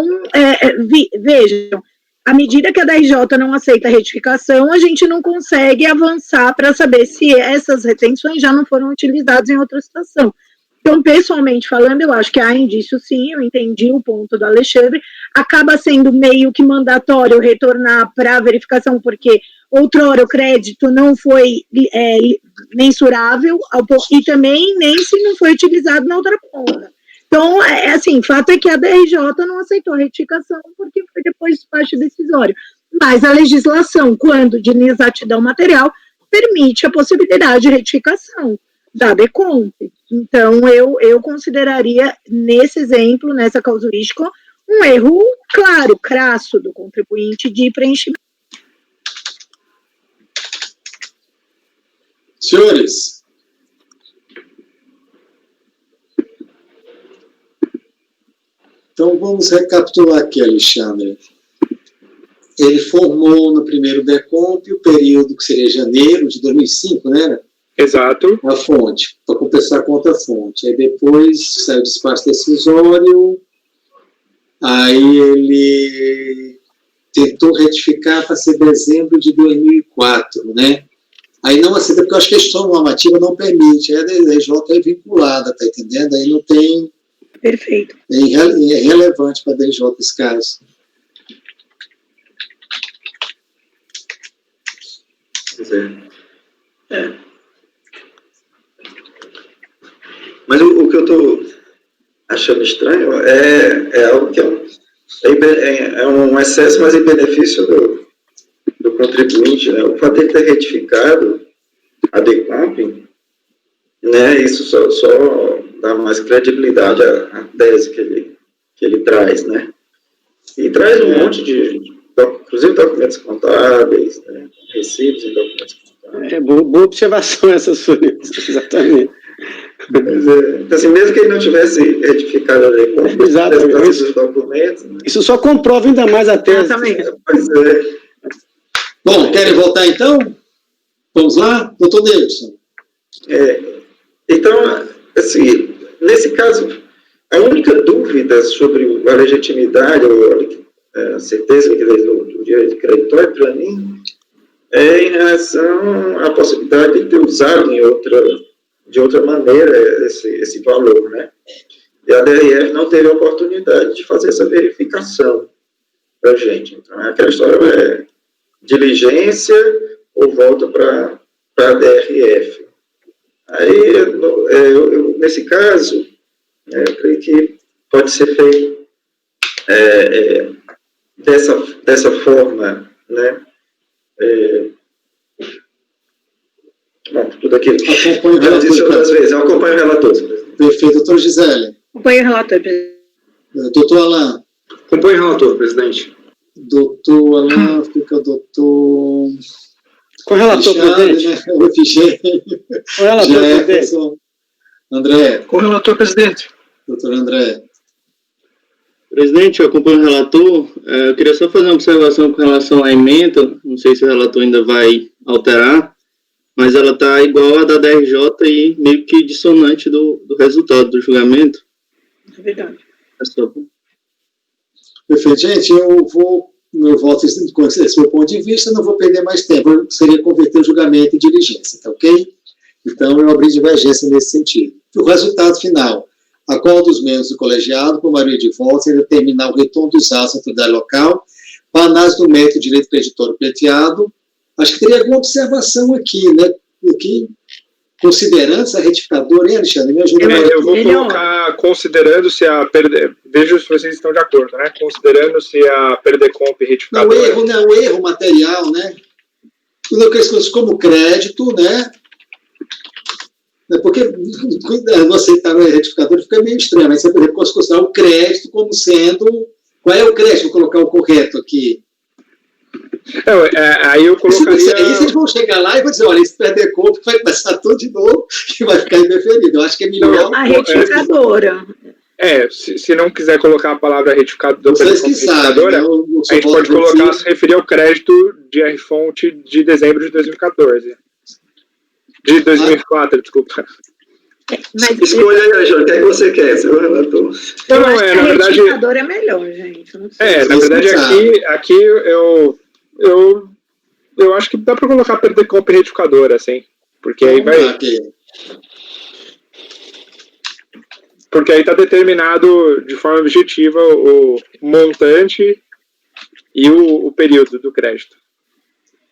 vejam, à medida que a DRJ não aceita a retificação, a gente não consegue avançar para saber se essas retenções já não foram utilizadas em outra situação. Então, pessoalmente falando, eu acho que há indício sim, eu entendi o ponto do Alexandre, acaba sendo meio que mandatório retornar para a verificação, porque outrora o crédito não foi mensurável, e também nem se não foi utilizado na outra ponta. Então, assim, fato é que a DRJ não aceitou a retificação, porque foi depois do despacho decisório. Mas a legislação, quando de inexatidão material, permite a possibilidade de retificação da DECOMP. Então, eu consideraria, nesse exemplo, nessa casuística, um erro claro, crasso do contribuinte de preenchimento. Senhores, então vamos recapitular aqui, Alexandre. Ele formou no primeiro DECOMP o período que seria janeiro de 2005, né? Exato. A fonte, para compensar contra a fonte. Aí depois saiu o despacho decisório, aí ele tentou retificar para ser dezembro de 2004, né? Aí não aceita, porque eu acho que a questão normativa não permite, aí a DRJ é vinculada, tá entendendo? Aí não tem... Perfeito. É irrelevante para a DRJ esse caso. Mas o que eu estou achando estranho é algo que é um excesso, mas em benefício do contribuinte, né? O fato de ter retificado a DECOMP, né, isso só dá mais credibilidade à tese que ele traz, né? E traz um monte de, inclusive documentos contábeis, né, recibos em documentos contábeis. Boa observação essa sua, exatamente. Então, assim, mesmo que ele não tivesse retificado a DECOMP, os documentos... Né? Isso só comprova ainda mais a tese. Pois é. Bom, querem voltar então? Vamos lá? Doutor Davidson. Então, assim, nesse caso, a única dúvida sobre a legitimidade ou a certeza do direito creditório, para mim, é em relação à possibilidade de ter usado de outra maneira esse valor, né? E a DRF não teve a oportunidade de fazer essa verificação para a gente. Então, aquela história é diligência ou volta para a DRF. Aí, nesse caso, eu creio que pode ser feito dessa forma, né? Bom, tudo aquilo. Acompanho o relator. Eu acompanho o relator. Perfeito. Doutor Gisele. Acompanho o relator, presidente. Doutor Alain. Acompanho o relator, presidente. Doutor Alain, fica doutor... Com o relator, presidente. Né? O FG. Com o relator, presidente. André. Com o relator, presidente. Doutor André. Presidente, eu acompanho o relator. Eu queria só fazer uma observação com relação à emenda. Não sei se o relator ainda vai alterar, mas ela está igual a da DRJ e meio que dissonante do resultado do julgamento. É verdade. É só... Perfeito. Gente, eu volto com esse meu ponto de vista, não vou perder mais tempo. Seria converter o julgamento em diligência, tá ok? Então, eu abri divergência nesse sentido. O resultado final. A qual dos membros do colegiado, por maioria de votos, ele determinar o retorno dos atos à autoridade local para análise do mérito do direito creditório pleiteado. Acho que teria alguma observação aqui, né? Aqui, considerando essa retificadora, hein, Alexandre? Me ajuda mais. Eu vou colocar, considerando-se a veja se vocês estão de acordo, né? Considerando-se a PERDECOMP retificadora. Não, o erro material, né? Como crédito, né? Porque quando você está no retificador fica meio estranho, mas você pode considerar o crédito como sendo... Qual é o crédito? Vou colocar o correto aqui. Aí eu colocaria... Aí vocês vão chegar lá e vão dizer, olha, esse PERDECOMP vai passar tudo de novo e vai ficar indeferido. Eu acho que é melhor... A retificadora. Se não quiser colocar a palavra retificadora, vocês que sabem, né? A gente pode colocar, se referir ao crédito de R-fonte de dezembro de 2014. De 2004, desculpa. Mas Escolha aí, Angela, o que é que você quer, seu relator? eu Não, acho que na a verdade. retificadora é melhor, gente. Eu não sei. Na verdade, aqui eu acho que dá para colocar Perdecomp e retificadora, assim. Porque aí vai. Porque aí está determinado de forma objetiva o montante e o período do crédito.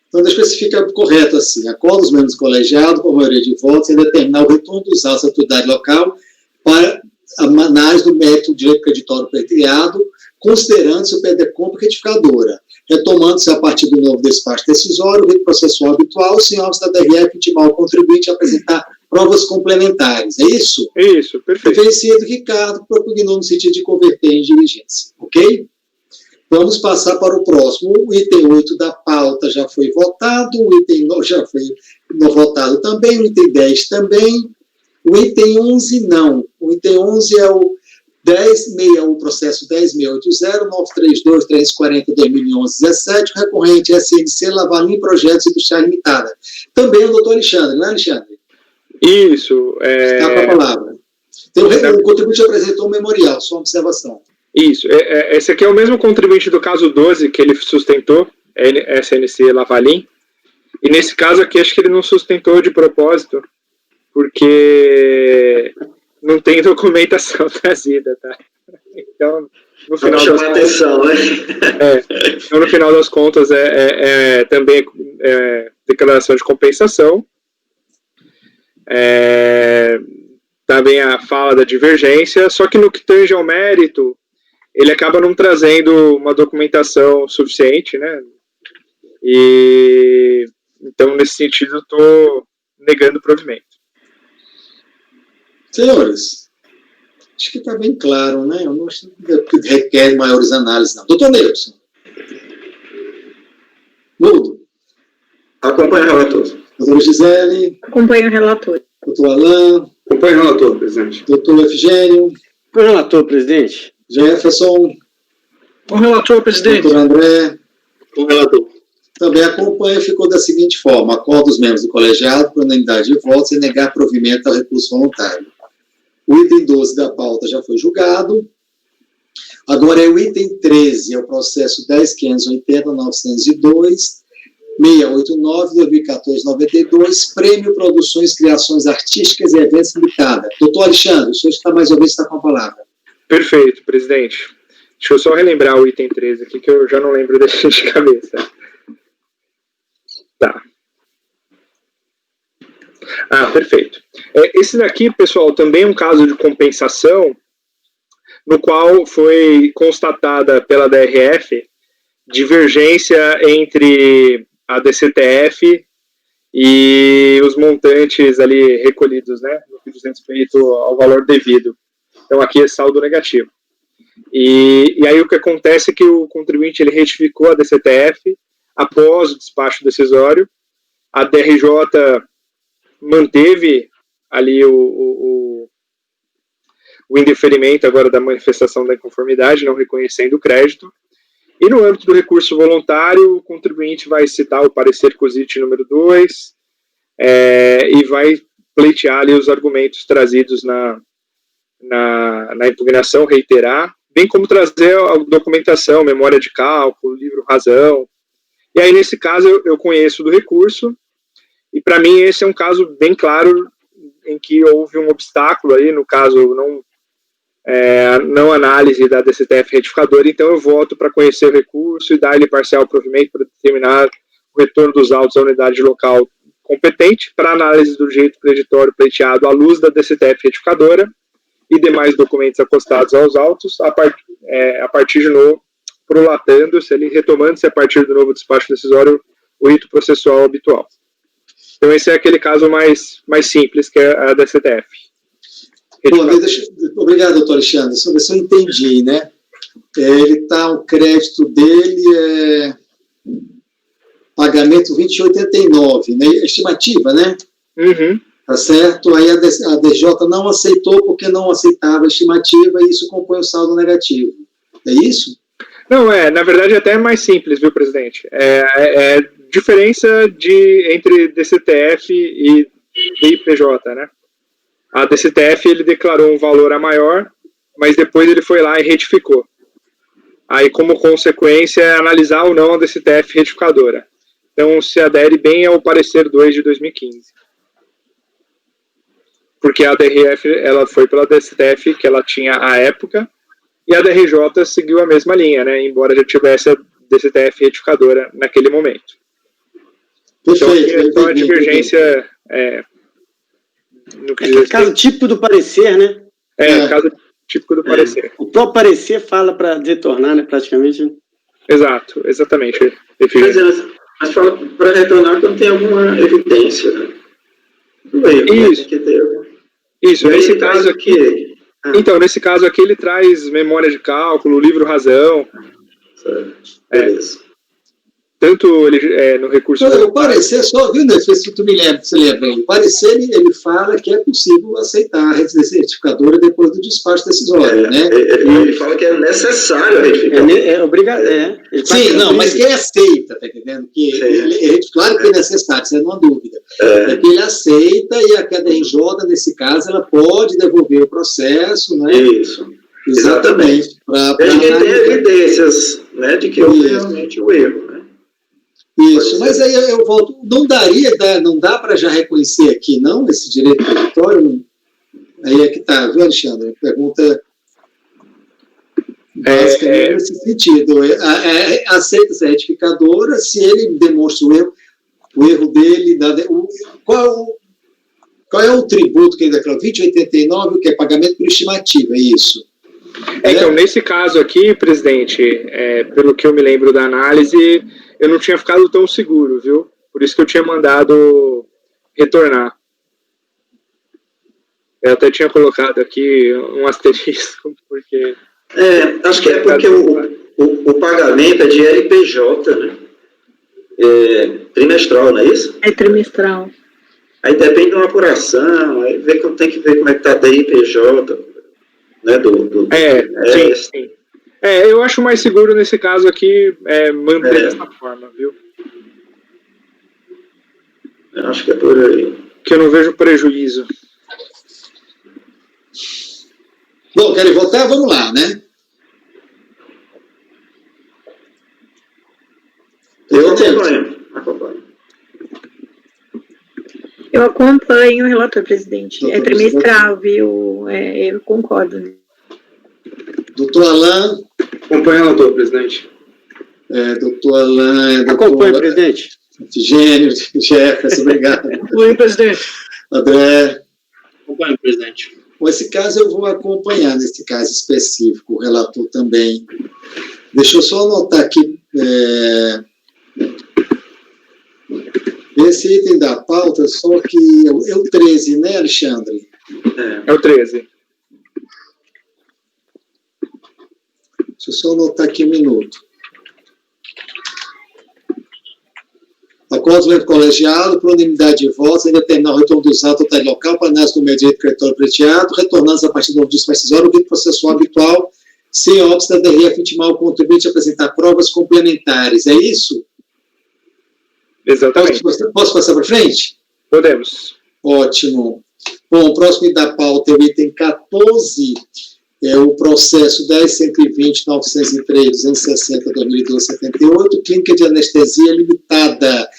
Então, deixa eu especificar correto assim. Acorda os membros colegiados, por maioria de votos, em determinar o retorno dos autos da autoridade local para a análise do mérito do direito creditório preteriado, considerando-se o Perdecomp e retificadora, retomando-se a partir do novo despacho decisório, o rito processual habitual, sem ônus da DRF intimar o contribuinte a apresentar provas complementares. É isso? Isso, perfeito. Referenciado Ricardo propugnou no sentido de converter em diligência. Ok? Vamos passar para o próximo. O item 8 da pauta já foi votado, o item 9 já foi votado também, o item 10 também, o item 11 não. O item 11 é o 1061, o processo 10.680-932-340-2011-17, o recorrente SNC Lavalim Projetos Industriais Limitada. Também o doutor Alexandre, não é, Alexandre? Isso. Está com a palavra. Então, o contribuinte apresentou um memorial, só uma observação. Isso. Esse aqui é o mesmo contribuinte do caso 12 que ele sustentou, SNC Lavalim. E nesse caso aqui, acho que ele não sustentou de propósito, porque não tem documentação trazida, tá? Então, no final das contas, atenção, né? Então, no final das contas, também declaração de compensação. Também a fala da divergência, só que no que tange ao mérito, ele acaba não trazendo uma documentação suficiente, né? E então, nesse sentido, eu estou negando o provimento. Senhores, acho que está bem claro, né? Eu não acho que requer maiores análises, não. Doutor Neilson. Mudo. Acompanhe o relator. Doutora Gisele. Acompanho o relator. Doutor Alain. Acompanhe o relator, presidente. Doutor Efigênio. Com o relator, presidente. Jefferson. Com o relator, presidente. Doutor André. Com o relator. Também acompanha, ficou da seguinte forma: acorda os membros do colegiado por unanimidade de votos e negar provimento ao recurso voluntário. O item 12 da pauta já foi julgado. Agora é o item 13, é o processo 10.580.902, 689-2014-92, Prêmio Produções, Criações Artísticas e Eventos Limitada. Doutor Alexandre, o senhor está mais ou menos está com a palavra. Perfeito, presidente. Deixa eu só relembrar o item 13 aqui, que eu já não lembro desse de cabeça. Tá. Perfeito. Esse daqui, pessoal, também é um caso de compensação, no qual foi constatada pela DRF divergência entre a DCTF e os montantes ali recolhidos, né, no que diz respeito ao valor devido. Então, aqui é saldo negativo. E aí o que acontece é que o contribuinte ele retificou a DCTF após o despacho decisório. A DRJ manteve ali o indeferimento agora da manifestação da inconformidade, não reconhecendo o crédito. E no âmbito do recurso voluntário, o contribuinte vai citar o parecer COSIT número 2 e vai pleitear ali os argumentos trazidos na impugnação, reiterar, bem como trazer a documentação, memória de cálculo, livro razão. E aí, nesse caso, eu conheço do recurso, e para mim esse é um caso bem claro em que houve um obstáculo aí, no caso, não análise da DCTF retificadora, então eu voto para conhecer o recurso e dar-lhe parcial provimento para determinar o retorno dos autos à unidade local competente para análise do direito creditório pleiteado à luz da DCTF retificadora e demais documentos acostados aos autos, a partir de novo, prolatando-se ali, retomando-se a partir do novo despacho decisório o rito processual habitual. Então esse é aquele caso mais simples, que é a DCTF. Bom, obrigado, doutor Alexandre. Só ver se eu entendi, né? O crédito dele pagamento 2089, né? Estimativa, né? Uhum. Tá certo? Aí a DJ não aceitou porque não aceitava a estimativa e isso compõe o saldo negativo. É isso? Não, na verdade até é mais simples, viu, presidente? Diferença entre DCTF e IPJ, né? A DCTF, ele declarou um valor a maior, mas depois ele foi lá e retificou. Aí, como consequência, é analisar ou não a DCTF retificadora. Então, se adere bem ao parecer 2 de 2015. Porque a DRF, ela foi pela DCTF que ela tinha à época, e a DRJ seguiu a mesma linha, né? Embora já tivesse a DCTF retificadora naquele momento. Perfeito. Então, a divergência no que diz caso típico do parecer, né? Caso típico do parecer. O próprio parecer fala para retornar, né, praticamente. Exato, exatamente. Mas fala para retornar quando tem alguma evidência, né? Isso. Isso, nesse caso aqui. Então, nesse caso aqui, ele traz memória de cálculo, livro razão. Tanto ele no recurso. O parecer, só viu, né? Se tu me lembra, você lembra aí. O parecer, ele fala que é possível aceitar a retificadora depois do despacho decisório, né? Ele fala que é necessário a retificadora. É obrigado. Sim, não, mas quem aceita, tá entendendo? Claro que é necessário, isso não há dúvida. É que ele aceita e a KDRJ, nesse caso, ela pode devolver o processo, né? Isso. Exatamente. Desde que tenha evidências, né, de que houve realmente o erro, né? Isso, mas aí eu volto, não dá para já reconhecer aqui, não, esse direito do território? Aí é que está, viu, Alexandre? A pergunta basicamente nesse sentido. Aceita-se a retificadora se ele demonstra o erro dele, qual é o tributo que ele declarou? 20,89, que é pagamento por estimativa, é isso? Então, nesse caso aqui, presidente, pelo que eu me lembro da análise, eu não tinha ficado tão seguro, viu? Por isso que eu tinha mandado retornar. Eu até tinha colocado aqui um asterisco, porque... acho que é porque o pagamento é de LPJ, né? Trimestral, não é isso? É trimestral. Aí depende de uma apuração, aí tem que ver como é que está a DIPJ, né? Sim. Eu acho mais seguro nesse caso aqui manter dessa forma, viu? Eu acho que é por aí. Que eu não vejo prejuízo. Bom, querem votar? Vamos lá, né? Eu acompanho. Eu acompanho o relator, presidente. É trimestral, viu? Eu concordo. Né? Doutor Alain. Acompanho o relator, presidente. Doutor Alain. Acompanho, presidente. Gênio, Jefferson, obrigado. Oi, presidente. André. Acompanho, presidente. Com esse caso, eu vou acompanhar, nesse caso específico, o relator também. Deixa eu só anotar aqui. Esse item da pauta, só que é o 13, né, Alexandre? É o 13. Deixa eu só anotar aqui um minuto. Acordo colegiado, por unanimidade de votos, em determinar o retorno dos atos ao totalidade local para análise do meio direito creditório pleiteado, retornando a partir do novo despacho decisório o rito processual habitual, sem óbice da DRF intimar o contribuinte a apresentar provas complementares. É isso? Exatamente. Posso passar para frente? Podemos. Ótimo. Bom, o próximo da pauta é o item 14, é o processo 10.120.903.260.2012.78, Clínica de Anestesia Limitada.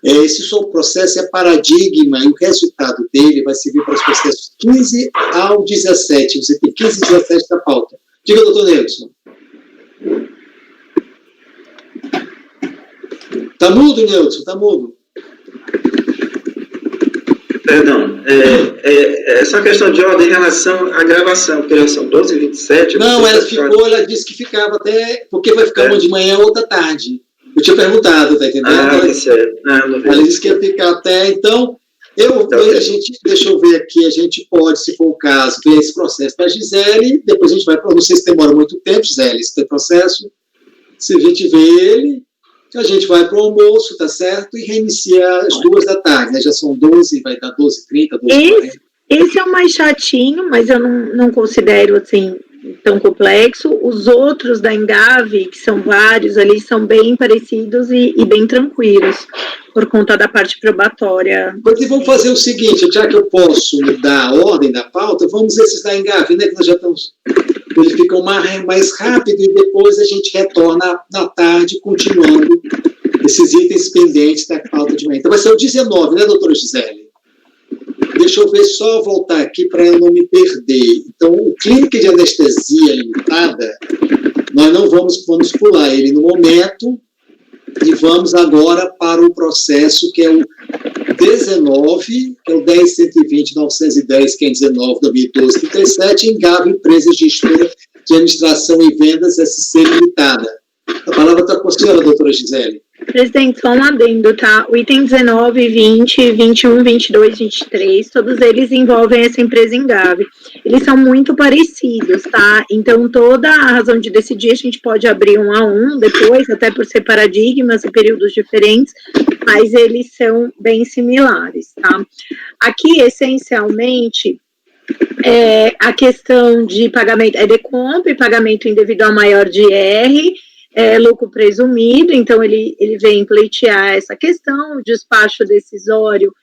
Esse processo é paradigma e o resultado dele vai servir para os processos 15 ao 17. Você tem 15 e 17 da pauta. Diga, doutor Nelson. Está mudo, Nelson? Está mudo. Perdão, essa questão de ordem em relação à gravação, porque já são 12h27. Não, ela disse que ficava até, porque vai ficar uma de manhã ou outra tarde. Eu tinha perguntado, tá entendendo? Ela disse que ia ficar até, então, deixa eu ver aqui, a gente pode, se for o caso, ver esse processo para a Gisele, depois a gente vai, não sei se demora muito tempo, Gisele, esse tem processo, se a gente vê ele, a gente vai para o almoço, tá certo? E reinicia às 14h, né? Já são 12, vai dar 12h30, 12h40. Esse é o mais chatinho, mas eu não considero, assim, tão complexo. Os outros da Engave, que são vários ali, são bem parecidos e bem tranquilos, por conta da parte probatória. Porque vamos fazer o seguinte, já que eu posso mudar a ordem da pauta, vamos esses da Engave, né, que nós já estamos... Eles ficam mais rápido e depois a gente retorna na tarde, continuando esses itens pendentes da pauta de manhã. Então vai ser o 19, né, doutora Gisele? Deixa eu ver, só voltar aqui para eu não me perder. Então, o clínica de anestesia limitada, nós não vamos pular ele no momento e vamos agora para o processo que é o 19, que é o 10.120.910, que é 19, 2012, 37, Engave, empresa gestora de administração e vendas SC limitada. A palavra está com a senhora, doutora Gisele. Presidente, só um adendo, tá? O item 19, 20, 21, 22, 23, todos eles envolvem essa empresa Engave. Eles são muito parecidos, tá? Então, toda a razão de decidir, a gente pode abrir um a um depois, até por ser paradigmas e períodos diferentes, mas eles são bem similares, tá? Aqui, essencialmente, a questão de pagamento, decomp, pagamento individual maior de R, lucro presumido, então ele vem pleitear essa questão. O despacho decisório,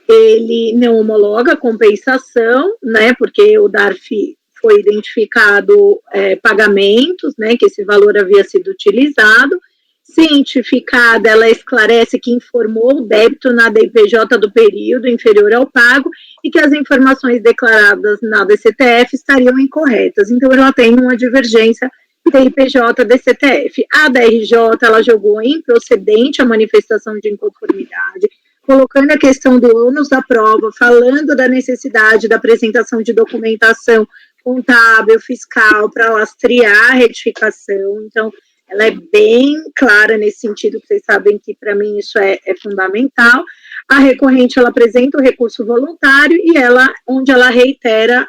ele não homologa a compensação, né, porque o DARF foi identificado pagamentos, né, que esse valor havia sido utilizado. Cientificada, ela esclarece que informou o débito na DIPJ do período inferior ao pago e que as informações declaradas na DCTF estariam incorretas. Então, ela tem uma divergência DIPJ DCTF. A DRJ, ela jogou improcedente a manifestação de inconformidade, colocando a questão do ônus da prova, falando da necessidade da apresentação de documentação contábil, fiscal, para lastrear a retificação. Então, ela é bem clara nesse sentido, que vocês sabem que, para mim, isso é fundamental. A recorrente, ela apresenta o recurso voluntário e onde ela reitera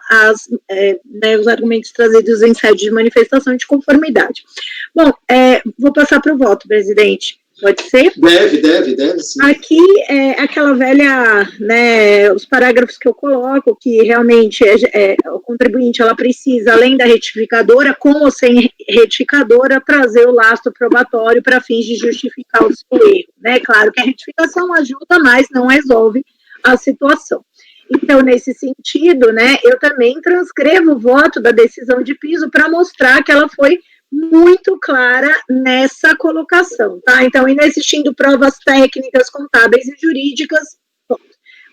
os argumentos trazidos em sede de manifestação de conformidade. Bom, vou passar para o voto, presidente. Pode ser? Deve, sim. Aqui é aquela velha, né, os parágrafos que eu coloco, que realmente o contribuinte, ela precisa, além da retificadora, com ou sem retificadora, trazer o lastro probatório para fins de justificar o seu erro, né? Claro que a retificação ajuda, mas não resolve a situação. Então, nesse sentido, né, eu também transcrevo o voto da decisão de piso para mostrar que ela foi muito clara nessa colocação, tá? Então, inexistindo provas técnicas, contábeis e jurídicas,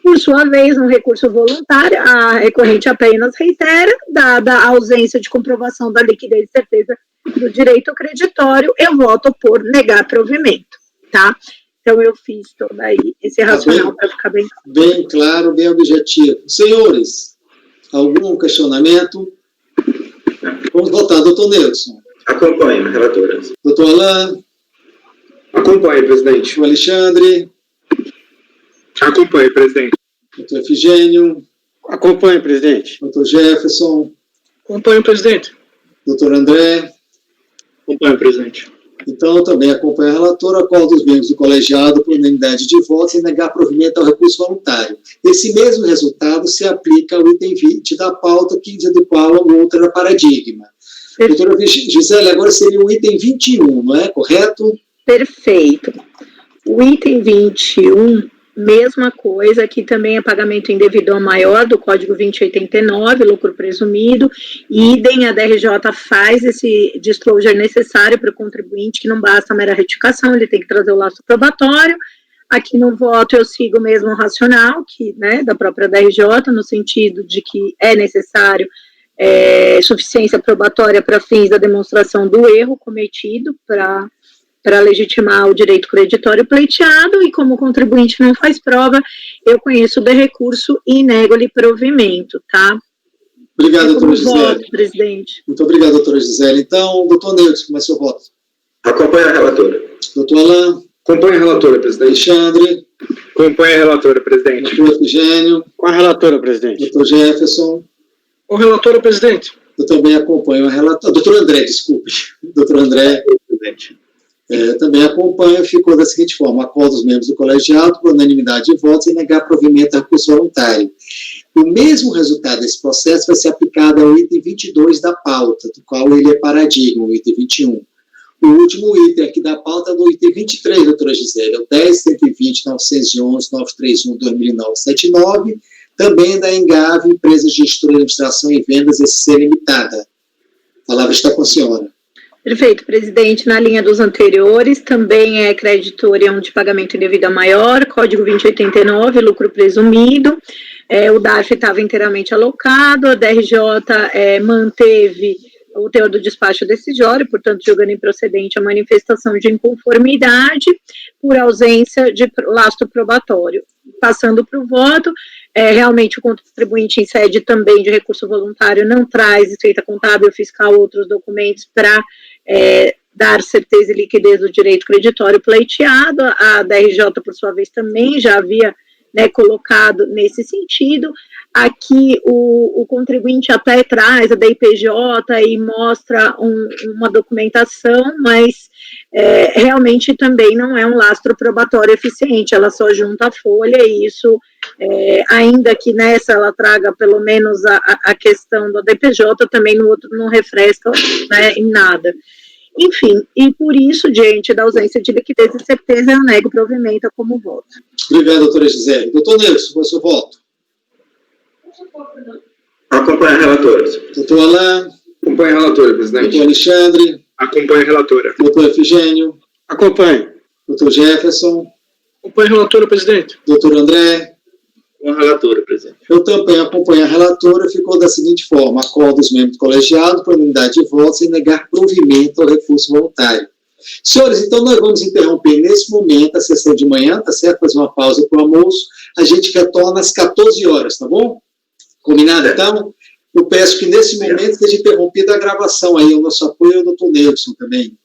por sua vez, no recurso voluntário, a recorrente apenas reitera, dada a ausência de comprovação da liquidez e certeza do direito creditório, eu voto por negar provimento, tá? Então, eu fiz todo aí esse racional para ficar bem claro. Bem claro, bem objetivo. Senhores, algum questionamento? Vamos votar, doutor Nelson. Acompanho, relatora. Doutor Alain. Acompanho, presidente. Doutor Alexandre. Acompanho, presidente. Doutor Efigênio. Acompanho, presidente. Doutor Jefferson. Acompanho, presidente. Doutor André. Acompanho, presidente. Então, também acompanho a relatora, acordo os membros do colegiado por unanimidade de votos e negar provimento ao recurso voluntário. Esse mesmo resultado se aplica ao item 20 da pauta, do qual o outro era paradigma. Doutora Gisele, agora seria o item 21, não é? Correto? Perfeito. O item 21, mesma coisa, aqui também é pagamento indevido maior do Código 2089, lucro presumido, e idem, a DRJ faz esse disclosure necessário para o contribuinte, que não basta a mera retificação, ele tem que trazer o lastro probatório. Aqui no voto eu sigo o mesmo racional, que, né, da própria DRJ, no sentido de que é necessário suficiência probatória para fins da demonstração do erro cometido para legitimar o direito creditório pleiteado, e como o contribuinte não faz prova, eu conheço de recurso e nego-lhe provimento, tá? Obrigado, doutora Gisele. Voto, presidente. Muito obrigado, doutora Gisele. Então, doutor Neudes, como é seu voto? Acompanho a relatora. Doutor Alain. Acompanho a relatora, presidente. Alexandre. Acompanho a relatora, presidente. Doutor Efigênio. Com a relatora, presidente. Doutor Jefferson. O relator, presidente. Eu também acompanho a relatora. Doutor André, desculpe. Doutor André. Presidente. Também acompanho, ficou da seguinte forma: acordo os membros do colegiado por unanimidade de votos e negar provimento a recurso voluntário. O mesmo resultado desse processo vai ser aplicado ao item 22 da pauta, do qual ele é paradigma, o item 21. O último item aqui da pauta é do item 23, doutora Gisele, é o 10.120.911.939.79, também da Engave, Empresa Gestora de Administração e Vendas SC Limitada. A palavra está com a senhora. Perfeito, presidente. Na linha dos anteriores, também é creditorium de pagamento indevido a maior, código 2089, lucro presumido. O DARF estava inteiramente alocado, a DRJ manteve o teor do despacho decisório, portanto, julgando improcedente a manifestação de inconformidade por ausência de lastro probatório. Passando para o voto, realmente o contribuinte em sede também de recurso voluntário não traz receita contábil, fiscal, outros documentos para dar certeza e liquidez do direito creditório pleiteado. A DRJ, por sua vez, também já havia colocado nesse sentido. Aqui o contribuinte até traz a DIPJ e mostra uma documentação, mas realmente também não é um lastro probatório eficiente, ela só junta a folha, e isso, ainda que nessa ela traga pelo menos a questão da DPJ, também no outro não refresca em nada. Enfim, e por isso, diante da ausência de liquidez e certeza, eu nego o provimento como voto. Obrigado, doutora Gisele. Doutor Nelson, qual é o seu voto? Acompanha a relatora. Doutor Alain? Acompanha a relatora, presidente. Doutor Alexandre? Acompanha a relatora. Doutor Efigênio? Acompanhe. Doutor Jefferson? Acompanha a relatora, presidente. Doutor André? Com a relatora, presidente. Eu também acompanho a relatora, ficou da seguinte forma: acordo os membros do colegiado por unanimidade de votos em negar provimento ao recurso voluntário. Senhores, então nós vamos interromper nesse momento a sessão de manhã, tá certo? Fazer uma pausa para o almoço. A gente retorna às 14 horas, tá bom? Combinado, então? Eu peço que nesse momento seja interrompida a gravação aí, o nosso apoio ao doutor Nelson também.